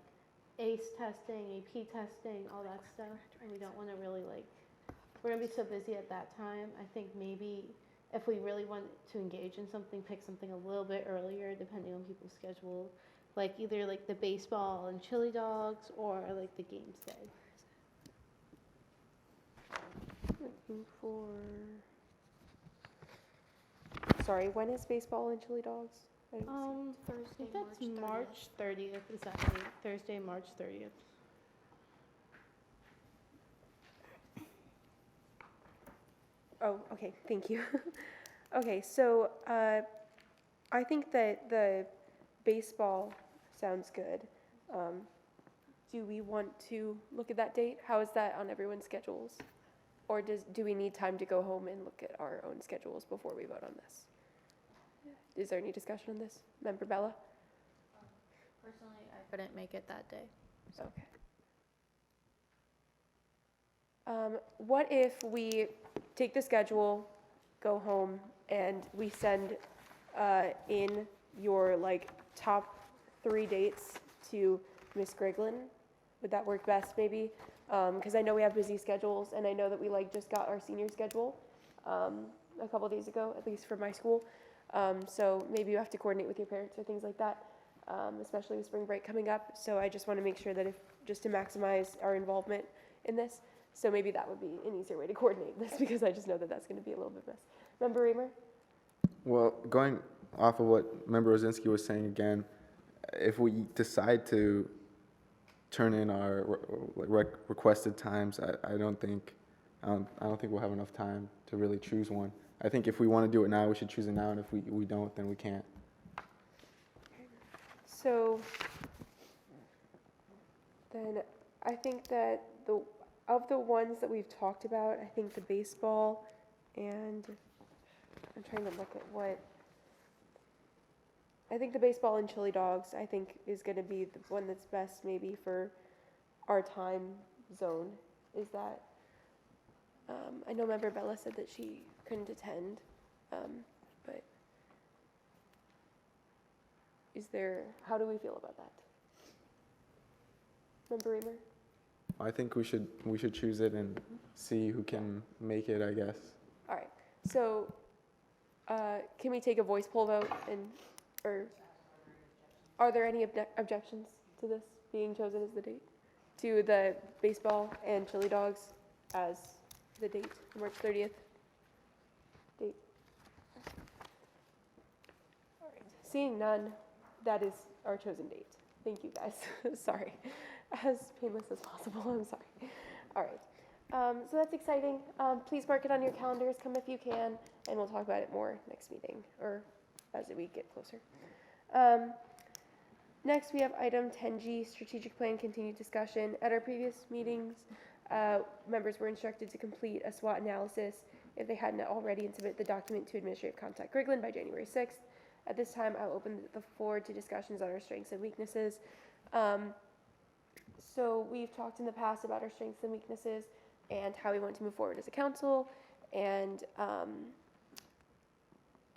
ACE testing, AP testing, all that stuff. And we don't want to really like, we're gonna be so busy at that time. I think maybe if we really want to engage in something, pick something a little bit earlier, depending on people's schedule, like either like the baseball and chili dogs or like the games day. Looking for. Sorry, when is baseball and chili dogs? I think that's March 30th, exactly. Thursday, March 30th. Oh, okay, thank you. Okay, so I think that the baseball sounds good. Do we want to look at that date? How is that on everyone's schedules? Or do we need time to go home and look at our own schedules before we vote on this? Is there any discussion on this? Member Bella? Personally, I couldn't make it that day. Okay. What if we take the schedule, go home, and we send in your like top 3 dates to Miss Griglin? Would that work best, maybe? Because I know we have busy schedules, and I know that we like just got our senior schedule a couple days ago, at least for my school. So maybe you have to coordinate with your parents or things like that, especially with spring break coming up. So I just want to make sure that just to maximize our involvement in this. So maybe that would be an easier way to coordinate this, because I just know that that's going to be a little bit mess. Member Raymer? Well, going off of what Member Rosinski was saying again, if we decide to turn in our requested times, I don't think we'll have enough time to really choose one. I think if we want to do it now, we should choose it now, and if we don't, then we can't. So then I think that of the ones that we've talked about, I think the baseball and I'm trying to look at what I think the baseball and chili dogs I think is going to be the one that's best maybe for our time zone. Is that I know Member Bella said that she couldn't attend, but how do we feel about that? Member Raymer? I think we should choose it and see who can make it, I guess. All right. So can we take a voice poll vote, or are there any objections to this being chosen as the date? To the baseball and chili dogs as the date, March 30th date? All right. Seeing none, that is our chosen date. Thank you, guys. Sorry. As painless as possible, I'm sorry. All right. So that's exciting. Please mark it on your calendars. Come if you can, and we'll talk about it more next meeting or as we get closer. Next, we have item 10G, strategic plan continued discussion. At our previous meetings, members were instructed to complete a SWOT analysis if they hadn't already and submit the document to administrative contact Griglin by January 6th. At this time, I'll open the floor to discussions on our strengths and weaknesses. So we've talked in the past about our strengths and weaknesses and how we want to move forward as a council. And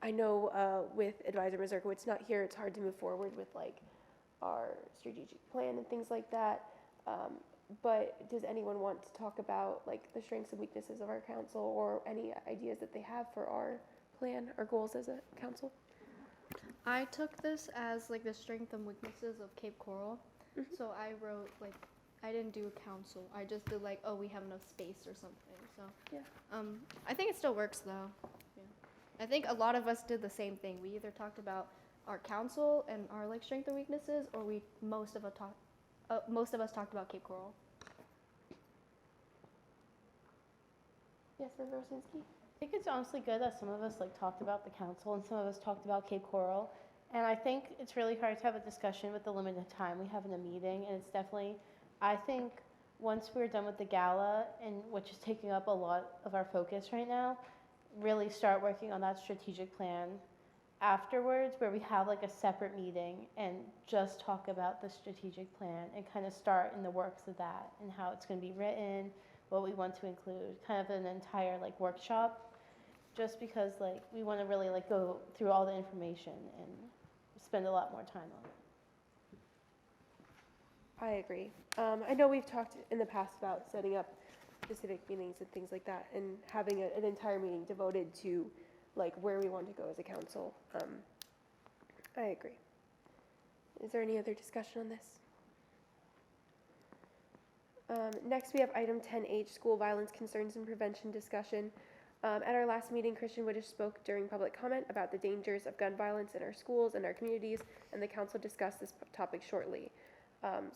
I know with Advisor Mazurkowitz not here, it's hard to move forward with like our strategic plan and things like that. But does anyone want to talk about like the strengths and weaknesses of our council, or any ideas that they have for our plan, our goals as a council? I took this as like the strengths and weaknesses of Cape Coral. Mm-hmm. So I wrote like, I didn't do council. I just did like, oh, we have enough space or something. So yeah. I think it still works though. Yeah. I think a lot of us did the same thing. We either talked about our council and our like strengths and weaknesses, or most of us talked about Cape Coral. Yes, Member Rosinski? I think it's honestly good that some of us like talked about the council and some of us talked about Cape Coral. And I think it's really hard to have a discussion with the limited time we have in a meeting. And it's definitely, I think once we're done with the gala, and which is taking up a lot of our focus right now, really start working on that strategic plan afterwards, where we have like a separate meeting and just talk about the strategic plan and kind of start in the works of that and how it's going to be written, what we want to include, kind of an entire like workshop, just because like we want to really like go through all the information and spend a lot more time on it. I agree. I know we've talked in the past about setting up specific meetings and things like that, and having an entire meeting devoted to like where we want to go as a council. I agree. Is there any other discussion on this? Next, we have item 10H, school violence concerns and prevention discussion. At our last meeting, Christian Woodish spoke during public comment about the dangers of gun violence in our schools and our communities, and the council discussed this topic shortly.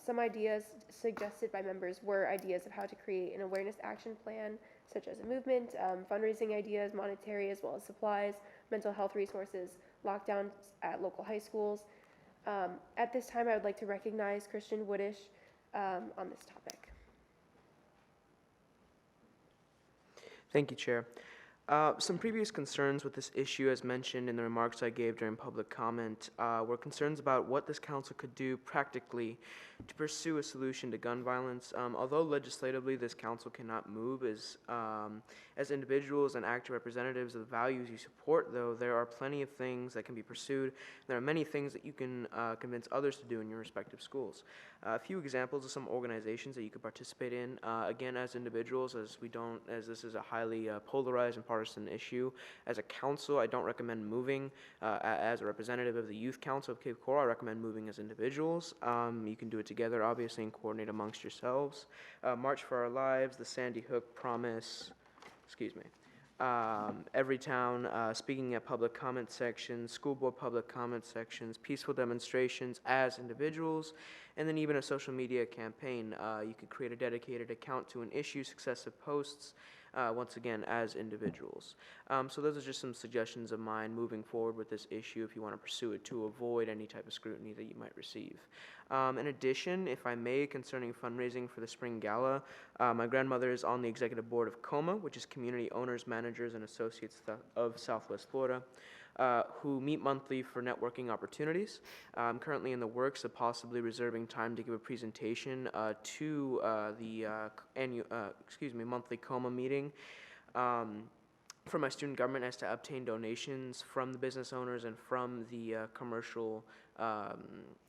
Some ideas suggested by members were ideas of how to create an awareness action plan, such as a movement, fundraising ideas, monetary as well as supplies, mental health resources, lockdowns at local high schools. At this time, I would like to recognize Christian Woodish on this topic. Thank you, Chair. Some previous concerns with this issue, as mentioned in the remarks I gave during public comment, were concerns about what this council could do practically to pursue a solution to gun violence. Although legislatively this council cannot move as individuals and active representatives of the values you support, though, there are plenty of things that can be pursued. There are many things that you can convince others to do in your respective schools. A few examples of some organizations that you could participate in, again, as individuals, as this is a highly polarized and partisan issue. As a council, I don't recommend moving. As a representative of the Youth Council of Cape Coral, I recommend moving as individuals. You can do it together, obviously, and coordinate amongst yourselves. March for Our Lives, the Sandy Hook Promise, Everytown, speaking at public comment sections, school board public comment sections, peaceful demonstrations as individuals, and then even a social media campaign. You could create a dedicated account to an issue, successive posts, once again, as individuals. So those are just some suggestions of mine moving forward with this issue if you want to pursue it to avoid any type of scrutiny that you might receive. In addition, if I may, concerning fundraising for the Spring Gala, my grandmother is on the executive board of COMA, which is Community Owners, Managers, and Associates of Southwest Florida, who meet monthly for networking opportunities. I'm currently in the works of possibly reserving time to give a presentation to the monthly COMA meeting for my student government as to obtain donations from the business owners and from the commercial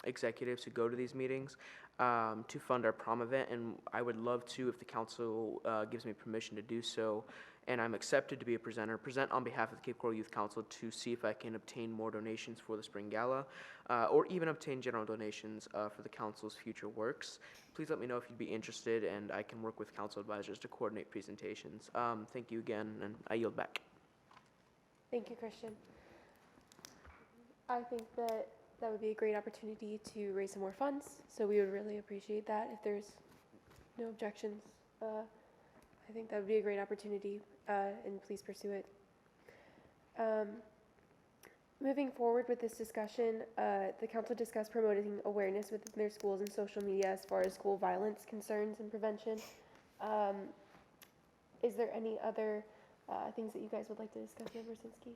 executives who go to these meetings to fund our prom event. And I would love to, if the council gives me permission to do so, and I'm accepted to be a present on behalf of the Cape Coral Youth Council to see if I can obtain more donations for the Spring Gala, or even obtain general donations for the council's future works. Please let me know if you'd be interested, and I can work with council advisors to coordinate presentations. Thank you again, and I yield back. Thank you, Christian. I think that would be a great opportunity to raise some more funds, so we would really appreciate that if there's no objections. I think that would be a great opportunity, and please pursue it. Moving forward with this discussion, the council discussed promoting awareness within their schools and social media as far as school violence concerns and prevention. Is there any other things that you guys would like to discuss, Member Brzezinski?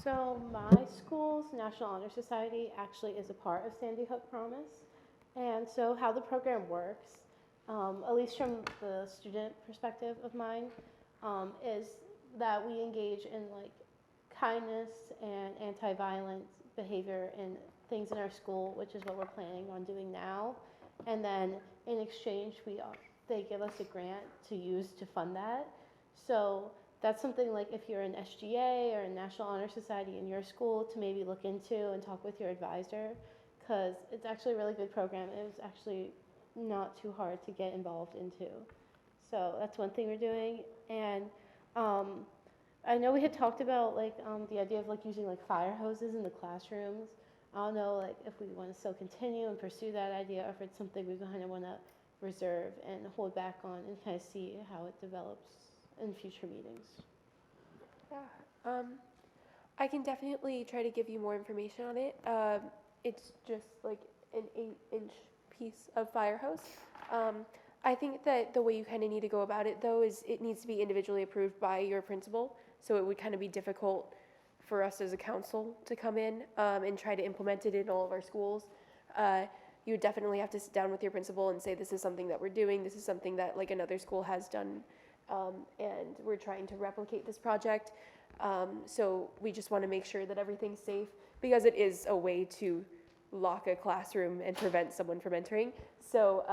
So my school's National Honor Society actually is a part of Sandy Hook Promise. And so how the program works, at least from the student perspective of mine, is that we engage in like kindness and anti-violent behavior and things in our school, which is what we're planning on doing now. And then in exchange, they give us a grant to use to fund that. So that's something like if you're an SGA or a National Honor Society in your school to maybe look into and talk with your advisor, because it's actually a really good program. It was actually not too hard to get involved into. So that's one thing we're doing. And I know we had talked about like the idea of like using like fire hoses in the classrooms. I don't know like if we want to still continue and pursue that idea, or if it's something we kind of want to reserve and hold back on and kind of see how it develops in future meetings. Yeah, I can definitely try to give you more information on it. It's just like an 8-inch piece of fire hose. I think that the way you kind of need to go about it, though, is it needs to be individually approved by your principal. So it would kind of be difficult for us as a council to come in and try to implement it in all of our schools. You would definitely have to sit down with your principal and say, this is something that we're doing. This is something that like another school has done. And we're trying to replicate this project. So we just want to make sure that everything's safe, because it is a way to lock a classroom and prevent someone from entering. So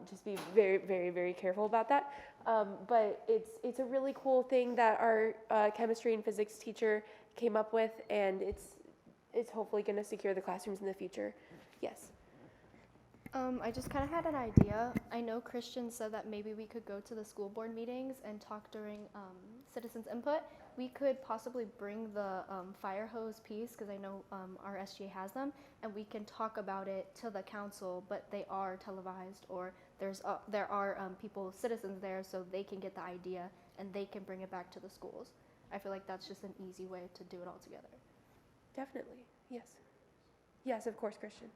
just be very, very, very careful about that. But it's a really cool thing that our chemistry and physics teacher came up with, and it's hopefully going to secure the classrooms in the future. Yes. I just kind of had an idea. I know Christian said that maybe we could go to the school board meetings and talk during citizens input. We could possibly bring the fire hose piece, because I know our SGA has them, and we can talk about it to the council, but they are televised, or there are people, citizens there, so they can get the idea and they can bring it back to the schools. I feel like that's just an easy way to do it all together. Definitely, yes. Yes, of course, Christian.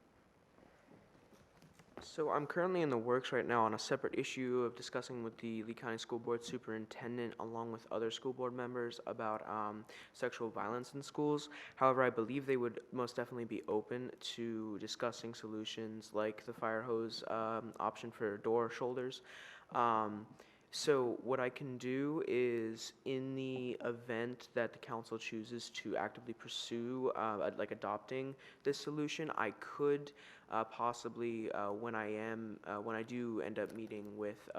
So I'm currently in the works right now on a separate issue of discussing with the Lee County School Board Superintendent along with other school board members about sexual violence in schools. However, I believe they would most definitely be open to discussing solutions like the fire hose option for door shoulders. So what I can do is, in the event that the council chooses to actively pursue like adopting this solution, I could possibly, when I do end up meeting with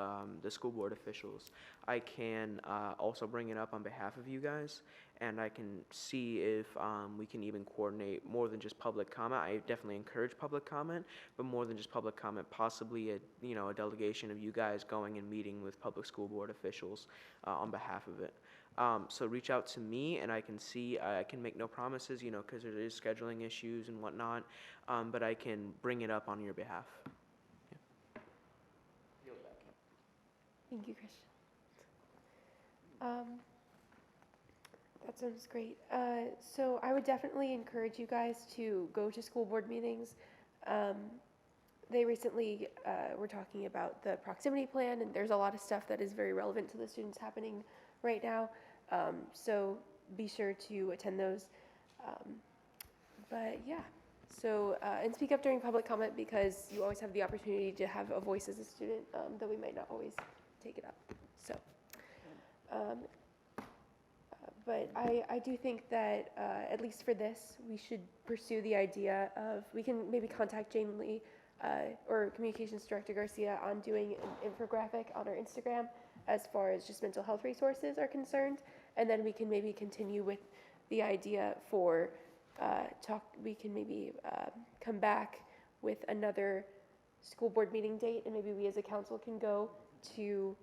the school board officials, I can also bring it up on behalf of you guys, and I can see if we can even coordinate more than just public comment. I definitely encourage public comment, but more than just public comment, possibly a delegation of you guys going and meeting with public school board officials on behalf of it. So reach out to me, and I can see, I can make no promises, because there is scheduling issues and whatnot, but I can bring it up on your behalf. Thank you, Christian. That sounds great. So I would definitely encourage you guys to go to school board meetings. They recently were talking about the proximity plan, and there's a lot of stuff that is very relevant to the students happening right now. So be sure to attend those. But yeah, so, and speak up during public comment, because you always have the opportunity to have a voice as a student, though we might not always take it up. So, but I do think that, at least for this, we should pursue the idea of, we can maybe contact Jane Lee, or Communications Director Garcia on doing an infographic on our Instagram as far as just mental health resources are concerned. And then we can maybe continue with the idea for we can maybe come back with another school board meeting date, and maybe we as a council can go to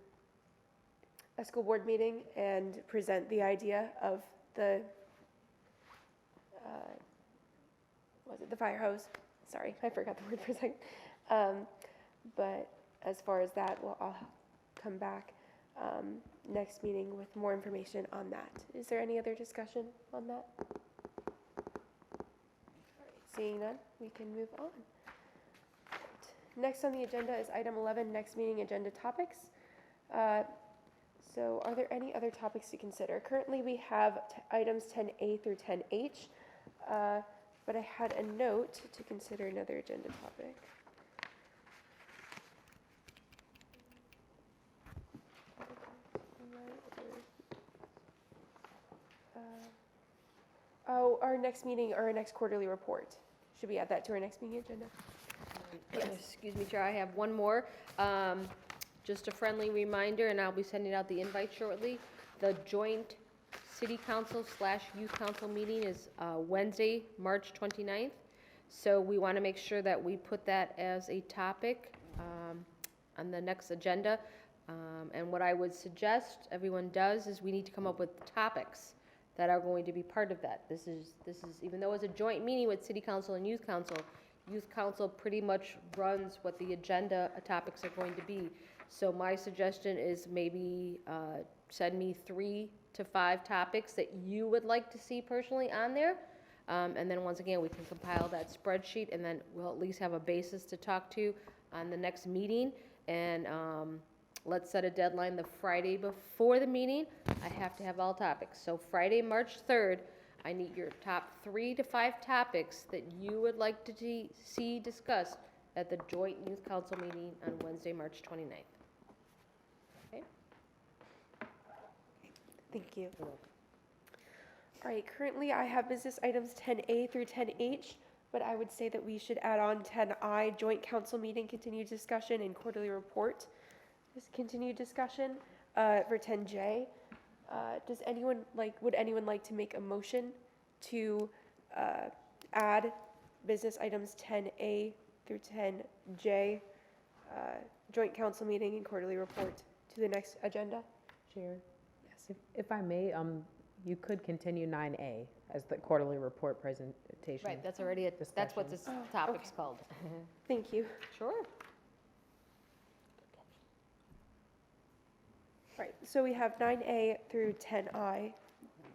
a school board meeting and present the idea of the the fire hose. Sorry, I forgot the word for a second. But as far as that, I'll come back next meeting with more information on that. Is there any other discussion on that? Seeing none, we can move on. Right. Next on the agenda is item 11, next meeting agenda topics. So are there any other topics to consider? Currently we have items 10A through 10H, but I had a note to consider another agenda topic. Our next meeting, or our next quarterly report. Should we add that to our next meeting agenda? Yes. Excuse me, Chair, I have one more. Just a friendly reminder, and I'll be sending out the invite shortly. The joint City Council / Youth Council meeting is Wednesday, March 29th. So we want to make sure that we put that as a topic on the next agenda. And what I would suggest everyone does is we need to come up with topics that are going to be part of that. This is even though it's a joint meeting with City Council and Youth Council pretty much runs what the agenda topics are going to be. So my suggestion is maybe send me 3 to 5 topics that you would like to see personally on there. And then once again, we can compile that spreadsheet, and then we'll at least have a basis to talk to on the next meeting. And let's set a deadline the Friday before the meeting. I have to have all topics. So Friday, March 3rd, I need your top 3 to 5 topics that you would like to see discussed at the joint Youth Council meeting on Wednesday, March 29th. Okay? Thank you. All right, currently I have business items 10A through 10H, but I would say that we should add on 10I, joint council meeting, continued discussion, and quarterly report. This continued discussion for 10J. Would anyone like to make a motion to add business items 10A through 10J, joint council meeting and quarterly report, to the next agenda? Chair? Yes. If I may, you could continue 9A as the quarterly report presentation. Right, that's already, that's what this topic's called. Thank you. Sure. Right, so we have 9A through 10I,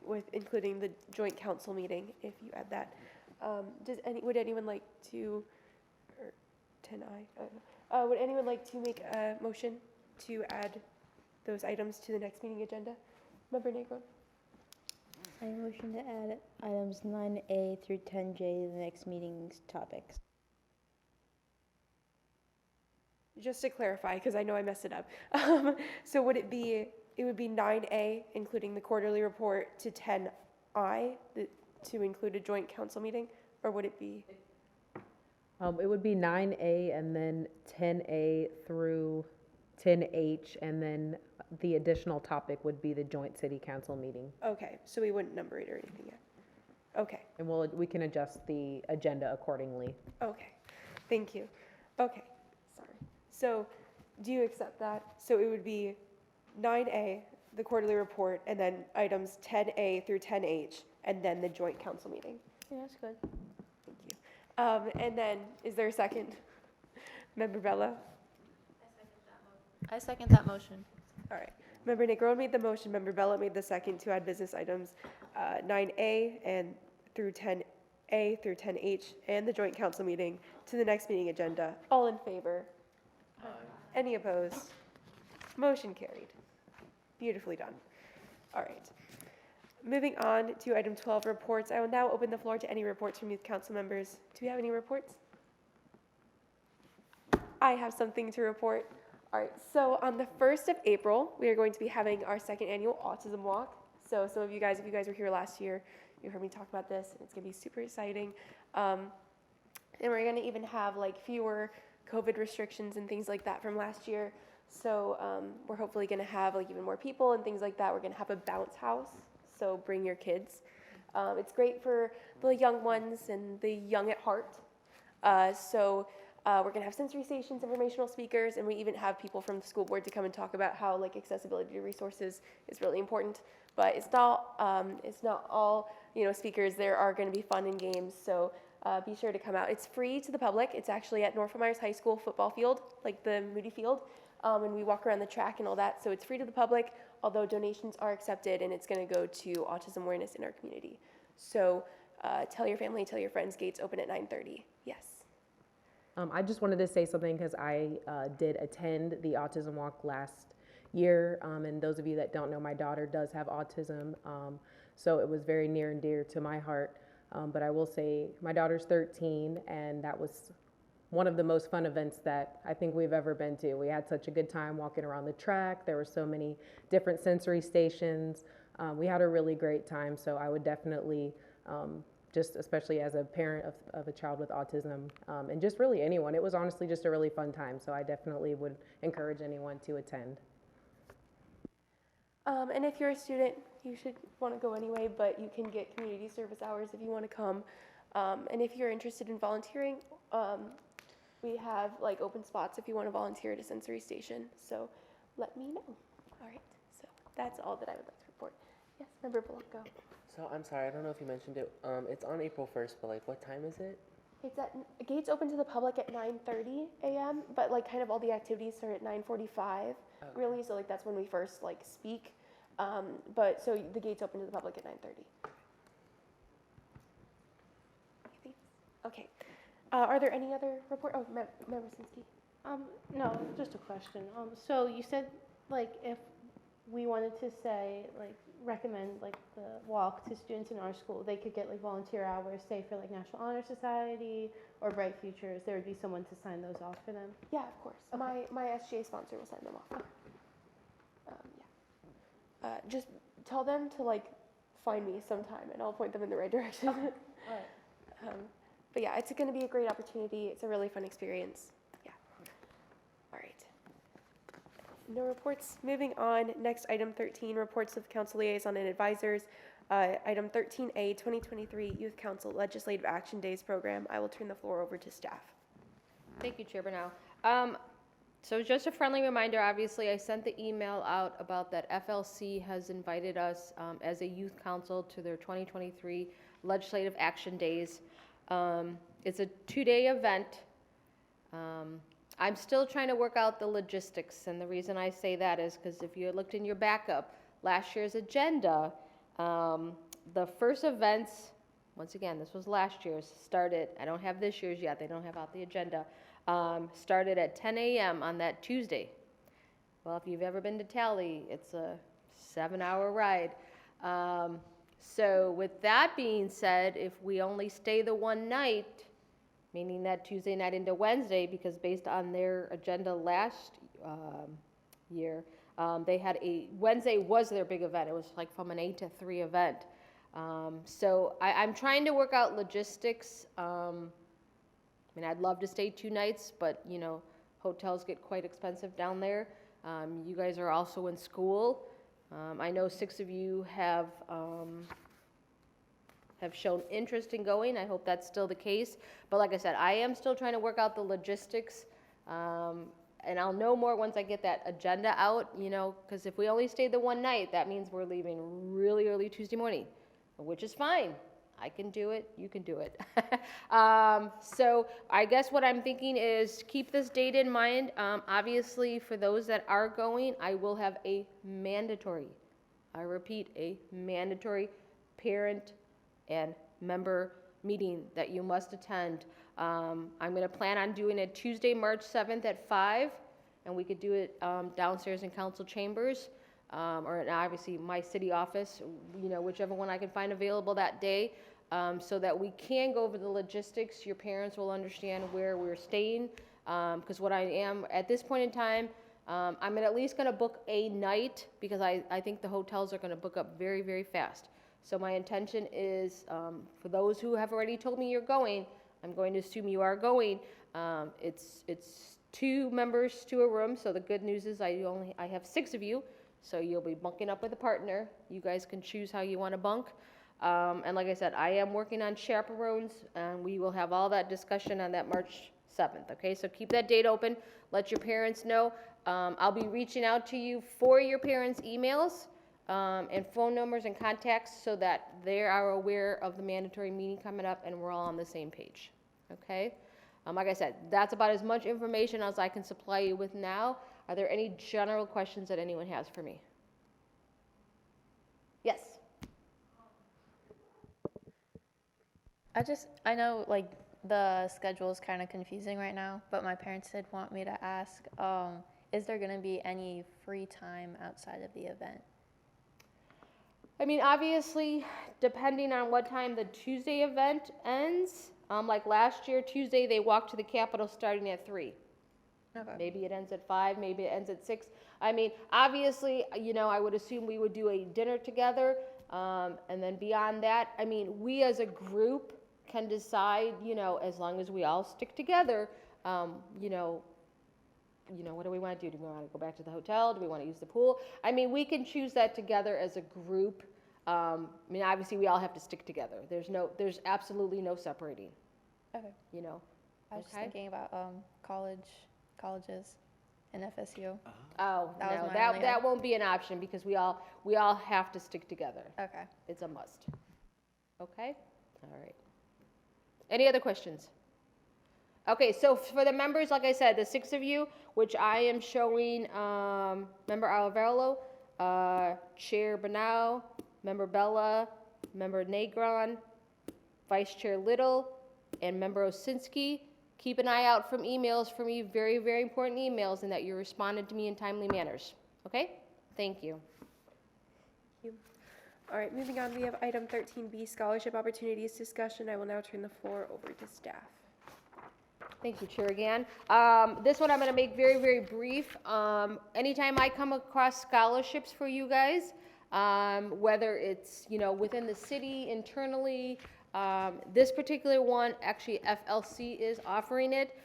with including the joint council meeting, if you add that. Would anyone like to, or 10I. Would anyone like to make a motion to add those items to the next meeting agenda? Member Negron? I motion to add items 9A through 10J to the next meeting's topics. Just to clarify, because I know I messed it up. So would it be 9A, including the quarterly report, to 10I, to include a joint council meeting? Or would it be? It would be 9A and then 10A through 10H, and then the additional topic would be the joint city council meeting. Okay, so we wouldn't number it or anything yet. Okay, And we can adjust the agenda accordingly. okay, thank you. Okay, sorry. So do you accept that? So it would be 9A, the quarterly report, and then items 10A through 10H, and then the joint council meeting. Yeah, that's good. Thank you. And then, is there a second? Member Bella? I second that motion. All right. Member Negron made the motion. Member Bella made the second to add business items 9A and through 10A through 10H and the joint council meeting to the next meeting agenda. All in favor? Any opposed? Motion carried. Beautifully done. All right. Moving on to item 12, reports. I will now open the floor to any reports from youth council members. Do we have any reports? I have something to report. All right, so on the 1st of April, we are going to be having our second annual Autism Walk. So some of you guys, if you guys were here last year, you heard me talk about this, and it's gonna be super exciting. And we're gonna even have like fewer COVID restrictions and things like that from last year. So we're hopefully gonna have like even more people and things like that. We're gonna have a bounce house, so bring your kids. It's great for the young ones and the young at heart. We're going to have sensory stations, informational speakers, and we even have people from the school board to come and talk about how like accessibility to resources is really important. But it's not all speakers. There are going to be fun and games, so be sure to come out. It's free to the public. It's actually at Norfolk Myers High School football field, like the Moody Field, and we walk around the track and all that. So it's free to the public, although donations are accepted, and it's going to go to autism awareness in our community. So tell your family, tell your friends. Gates open at 9:30. Yes. I just wanted to say something because I did attend the Autism Walk last year, and those of you that don't know, my daughter does have autism, so it was very near and dear to my heart. But I will say my daughter's 13, and that was one of the most fun events that I think we've ever been to. We had such a good time walking around the track. There were so many different sensory stations. We had a really great time, so I would definitely just especially as a parent of a child with autism, and just really anyone. It was honestly just a really fun time, so I definitely would encourage anyone to attend. And if you're a student, you should want to go anyway, but you can get community service hours if you want to come. And if you're interested in volunteering, we have like open spots if you want to volunteer at a sensory station, so let me know. All right, so that's all that I would like to report. Yes, Member Blanco. So I'm sorry, I don't know if you mentioned it. It's on April 1st, but like what time is it? It's at gates open to the public at 9:30 a.m. But like kind of all the activities start at 9:45. Really, so like that's when we first like speak. But so the gates open to the public at 9:30. Okay. Are there any other report? Oh, Member Sinski. No, just a question. So you said like if we wanted to say like recommend like the walk to students in our school, they could get like volunteer hours, say for like National Honor Society or Bright Futures. There would be someone to sign those off for them. Yeah, of course. Okay. My SGA sponsor will sign them off. Okay. Just tell them to like find me sometime, and I'll point them in the right direction. Okay. All right. But yeah, it's going to be a great opportunity. It's a really fun experience. Yeah. All right. No reports. Moving on. Next, item 13, reports of council liaison and advisors. Item 13A, 2023 Youth Council Legislative Action Days program. I will turn the floor over to staff. Thank you, Chair Brunel. So just a friendly reminder, obviously I sent the email out about that FLC has invited us as a youth council to their 2023 Legislative Action Days. It's a 2-day event. I'm still trying to work out the logistics, and the reason I say that is because if you looked in your backup, last year's agenda, the first events, once again, this was last year's, started, I don't have this year's yet, they don't have out the agenda, started at 10 a.m. on that Tuesday. Well, if you've ever been to Tally, it's a 7-hour ride. So with that being said, if we only stay the one night, meaning that Tuesday night into Wednesday, because based on their agenda last year, they had Wednesday was their big event. It was like from an 8 to 3 event. So I'm trying to work out logistics. I mean, I'd love to stay 2 nights, but you know, hotels get quite expensive down there. You guys are also in school. I know 6 of you have shown interest in going. I hope that's still the case. But like I said, I am still trying to work out the logistics. And I'll know more once I get that agenda out, you know, because if we only stay the one night, that means we're leaving really early Tuesday morning, which is fine. I can do it, you can do it. So I guess what I'm thinking is keep this date in mind. Obviously, for those that are going, I will have a mandatory, I repeat, a mandatory parent and member meeting that you must attend. I'm going to plan on doing it Tuesday, March 7th at 5, and we could do it downstairs in council chambers, or obviously my city office, you know, whichever one I can find available that day, so that we can go over the logistics. Your parents will understand where we're staying, because what I am at this point in time, I'm at least going to book a night, because I think the hotels are going to book up very, very fast. So my intention is, for those who have already told me you're going, I'm going to assume you are going. It's 2 members to a room, so the good news is I have 6 of you, so you'll be bunking up with a partner. You guys can choose how you want to bunk. And like I said, I am working on chaperones, and we will have all that discussion on that March 7th, okay? So keep that date open. Let your parents know. I'll be reaching out to you for your parents' emails and phone numbers and contacts so that they are aware of the mandatory meeting coming up and we're all on the same page, okay? Like I said, that's about as much information as I can supply you with now. Are there any general questions that anyone has for me? Yes? I know like the schedule is kind of confusing right now, but my parents did want me to ask, is there going to be any free time outside of the event? I mean, obviously, depending on what time the Tuesday event ends, like last year, Tuesday, they walked to the Capitol starting at 3. Okay. Maybe it ends at 5, maybe it ends at 6. I mean, obviously, you know, I would assume we would do a dinner together, and then beyond that, I mean, we as a group can decide, you know, as long as we all stick together, you know, what do we want to do? Do we want to go back to the hotel? Do we want to use the pool? I mean, we can choose that together as a group. I mean, obviously, we all have to stick together. There's absolutely no separating. Okay. You know. I was just thinking about colleges and FSU. Oh, That was no, my only- that won't be an option because we all have to stick together. Okay. It's a must. Okay? All right. Any other questions? Okay, so for the members, like I said, the 6 of you, which I am showing Member Alvarlo, Chair Banau, Member Bella, Member Negron, Vice Chair Little, and Member Osinski. Keep an eye out from emails from you, very, very important emails, and that you responded to me in timely manners. Okay? Thank you. All right, moving on, we have item 13B, scholarship opportunities discussion. I will now turn the floor over to staff. Thank you, Chair again. This one I'm going to make very, very brief. Anytime I come across scholarships for you guys, whether it's, you know, within the city, internally, this particular one, actually FLC is offering it.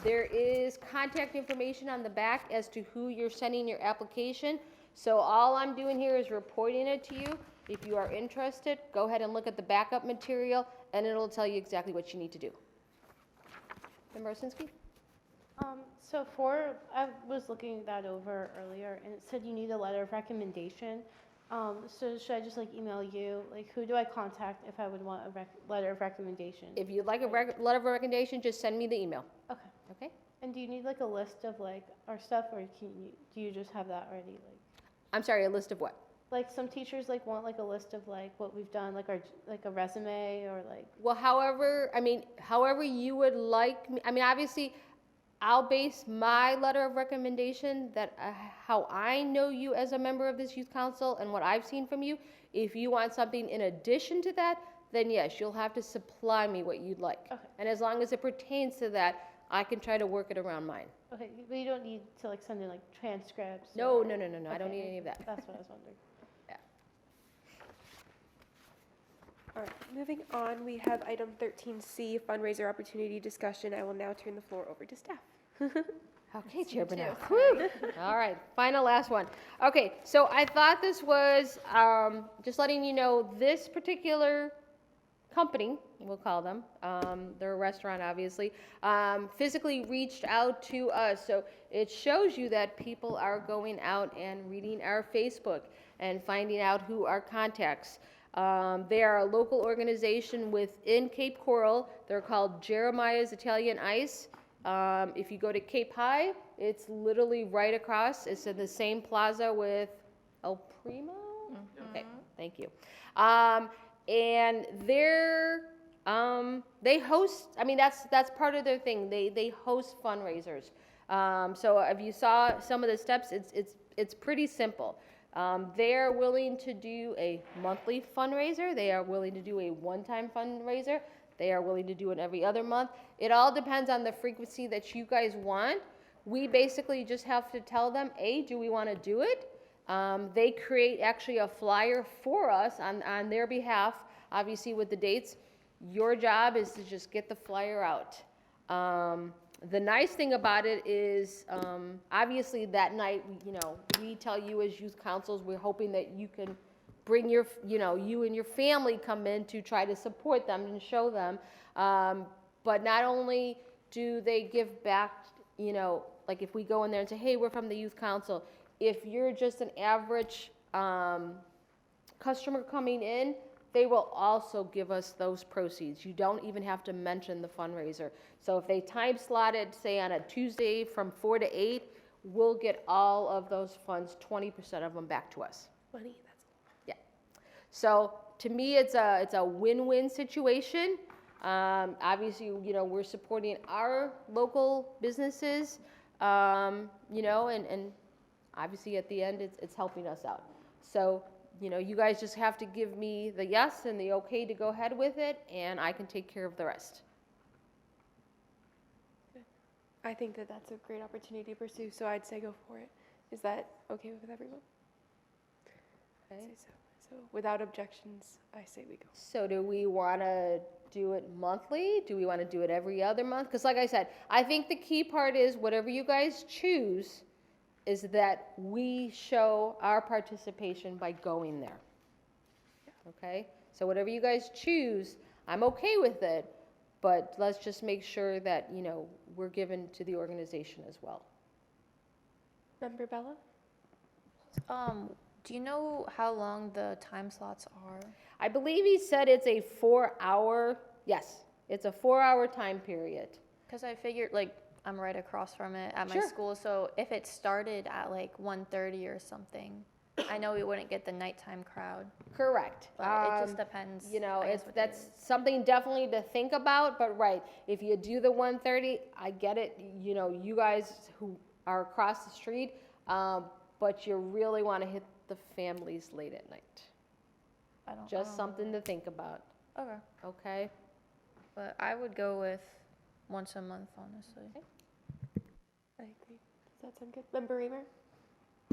There is contact information on the back as to who you're sending your application. So all I'm doing here is reporting it to you. If you are interested, go ahead and look at the backup material, and it'll tell you exactly what you need to do. Member Osinski? So I was looking that over earlier, and it said you need a letter of recommendation. So should I just like email you? Like, who do I contact if I would want a letter of recommendation? If you'd like a letter of recommendation, just send me the email. Okay. Okay? And do you need like a list of like our stuff, or do you just have that already? Like, I'm sorry, a list of what? Like some teachers like want like a list of like what we've done, like like a resume or like. Well, however you would like me, obviously, I'll base my letter of recommendation that how I know you as a member of this youth council and what I've seen from you. If you want something in addition to that, then yes, you'll have to supply me what you'd like. Okay. And as long as it pertains to that, I can try to work it around mine. Okay, but you don't need to like send in like transcripts. No, or- I don't Okay, need any of that. That's what I was wondering. All right, moving on, we have item 13C, fundraiser opportunity discussion. I will now turn the floor over to staff. Okay, Chair Burnett. Whew. All right, final last one. Okay, so I thought this was just letting you know this particular company, we'll call them, they're a restaurant obviously, physically reached out to us. So it shows you that people are going out and reading our Facebook and finding out who our contacts. They are a local organization within Cape Coral. They're called Jeremiah's Italian Ice. If you go to Cape High, it's literally right across. It's in the same plaza with El Primo. Okay, thank you. And they host. That's part of their thing. They host fundraisers. So if you saw some of the steps, it's pretty simple. They are willing to do a monthly fundraiser. They are willing to do a one-time fundraiser. They are willing to do it every other month. It all depends on the frequency that you guys want. We basically just have to tell them, do we want to do it? They create actually a flyer for us on their behalf, obviously with the dates. Your job is to just get the flyer out. The nice thing about it is, obviously that night, we tell you as youth councils, we're hoping that you can bring you and your family come in to try to support them and show them. But not only do they give back, like if we go in there and say, hey, we're from the youth council. If you're just an average customer coming in, they will also give us those proceeds. You don't even have to mention the fundraiser. So if they time slot it, say on a Tuesday from 4 to 8, we'll get all of those funds, 20% of them back to us. Money, Yeah. So to me, it's a win-win situation. Obviously, we're supporting our local businesses, and obviously at the end, it's helping us out. So, you guys just have to give me the yes and the okay to go ahead with it, and I can take care of the rest. I think that that's a great opportunity to pursue, so I'd say go for it. Is that okay with everyone? Okay. I'd say so without objections, I say we go. So do we want to do it monthly? Do we want to do it every other month? Because like I said, I think the key part is whatever you guys choose is that we show our participation by going there. Okay? So whatever you guys choose, I'm okay with it, but let's just make sure that, we're given to the organization as well. Member Bella? Do you know how long the time slots are? I believe he said it's a 4-hour, yes, it's a 4-hour time period. Because I figured, I'm right across from it at my Sure. school, so if it started at 1:30 or something, I know we wouldn't get the nighttime crowd, Correct. but it just depends. I guess, what That's day. something definitely to think about, but right, if you do the 1:30, I get it, you guys who are across the street, but you really want to hit the families late at night. I don't Just know. something to think about, Okay. okay? But I would go with once a month, honestly. I agree. Does that sound good? Member Reamer?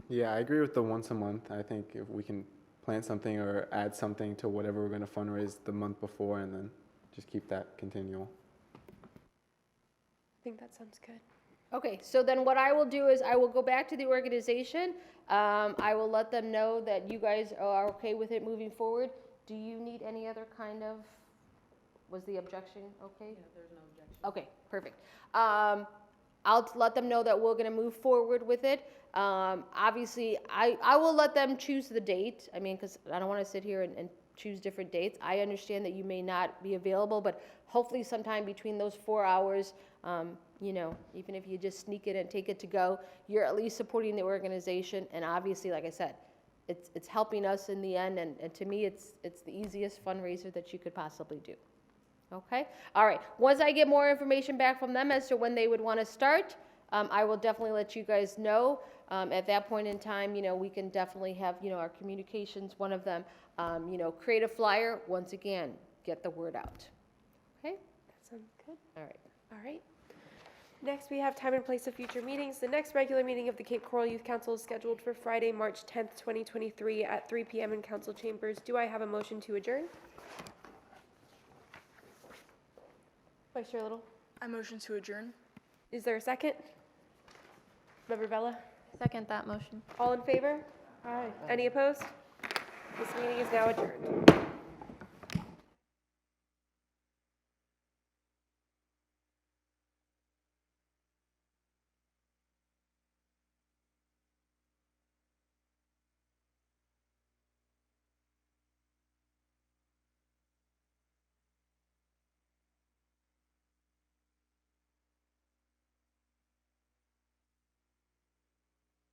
Yeah, I agree with the once a month. I think if we can plan something or add something to whatever we're going to fundraise the month before and then just keep that continual. I think that sounds good. Okay, so then what I will do is I will go back to the organization. I will let them know that you guys are okay with it moving forward. Do you need any other kind of, was the objection okay? Yeah, there's no objection. Okay, perfect. I'll let them know that we're gonna move forward with it. Obviously, I will let them choose the date. because I don't wanna sit here and choose different dates. I understand that you may not be available, but hopefully sometime between those 4 hours, even if you just sneak it and take it to go, you're at least supporting the organization. And obviously, like I said, it's helping us in the end, and to me, it's the easiest fundraiser that you could possibly do. Okay? All right. Once I get more information back from them as to when they would want to start, I will definitely let you guys know. At that point in time, we can definitely have, our communications, one of them, create a flyer. Once again, get the word out. Okay? That sounds good. All right. All right. Next, we have time and place of future meetings. The next regular meeting of the Cape Coral Youth Council is scheduled for Friday, March 10th, 2023 at 3 p.m. in council chambers. Do I have a motion to adjourn? Vice Chair Little? I motion to adjourn. Is there a second? Member Bella? Second that motion. All in favor? Aye. Any opposed? This meeting is now adjourned.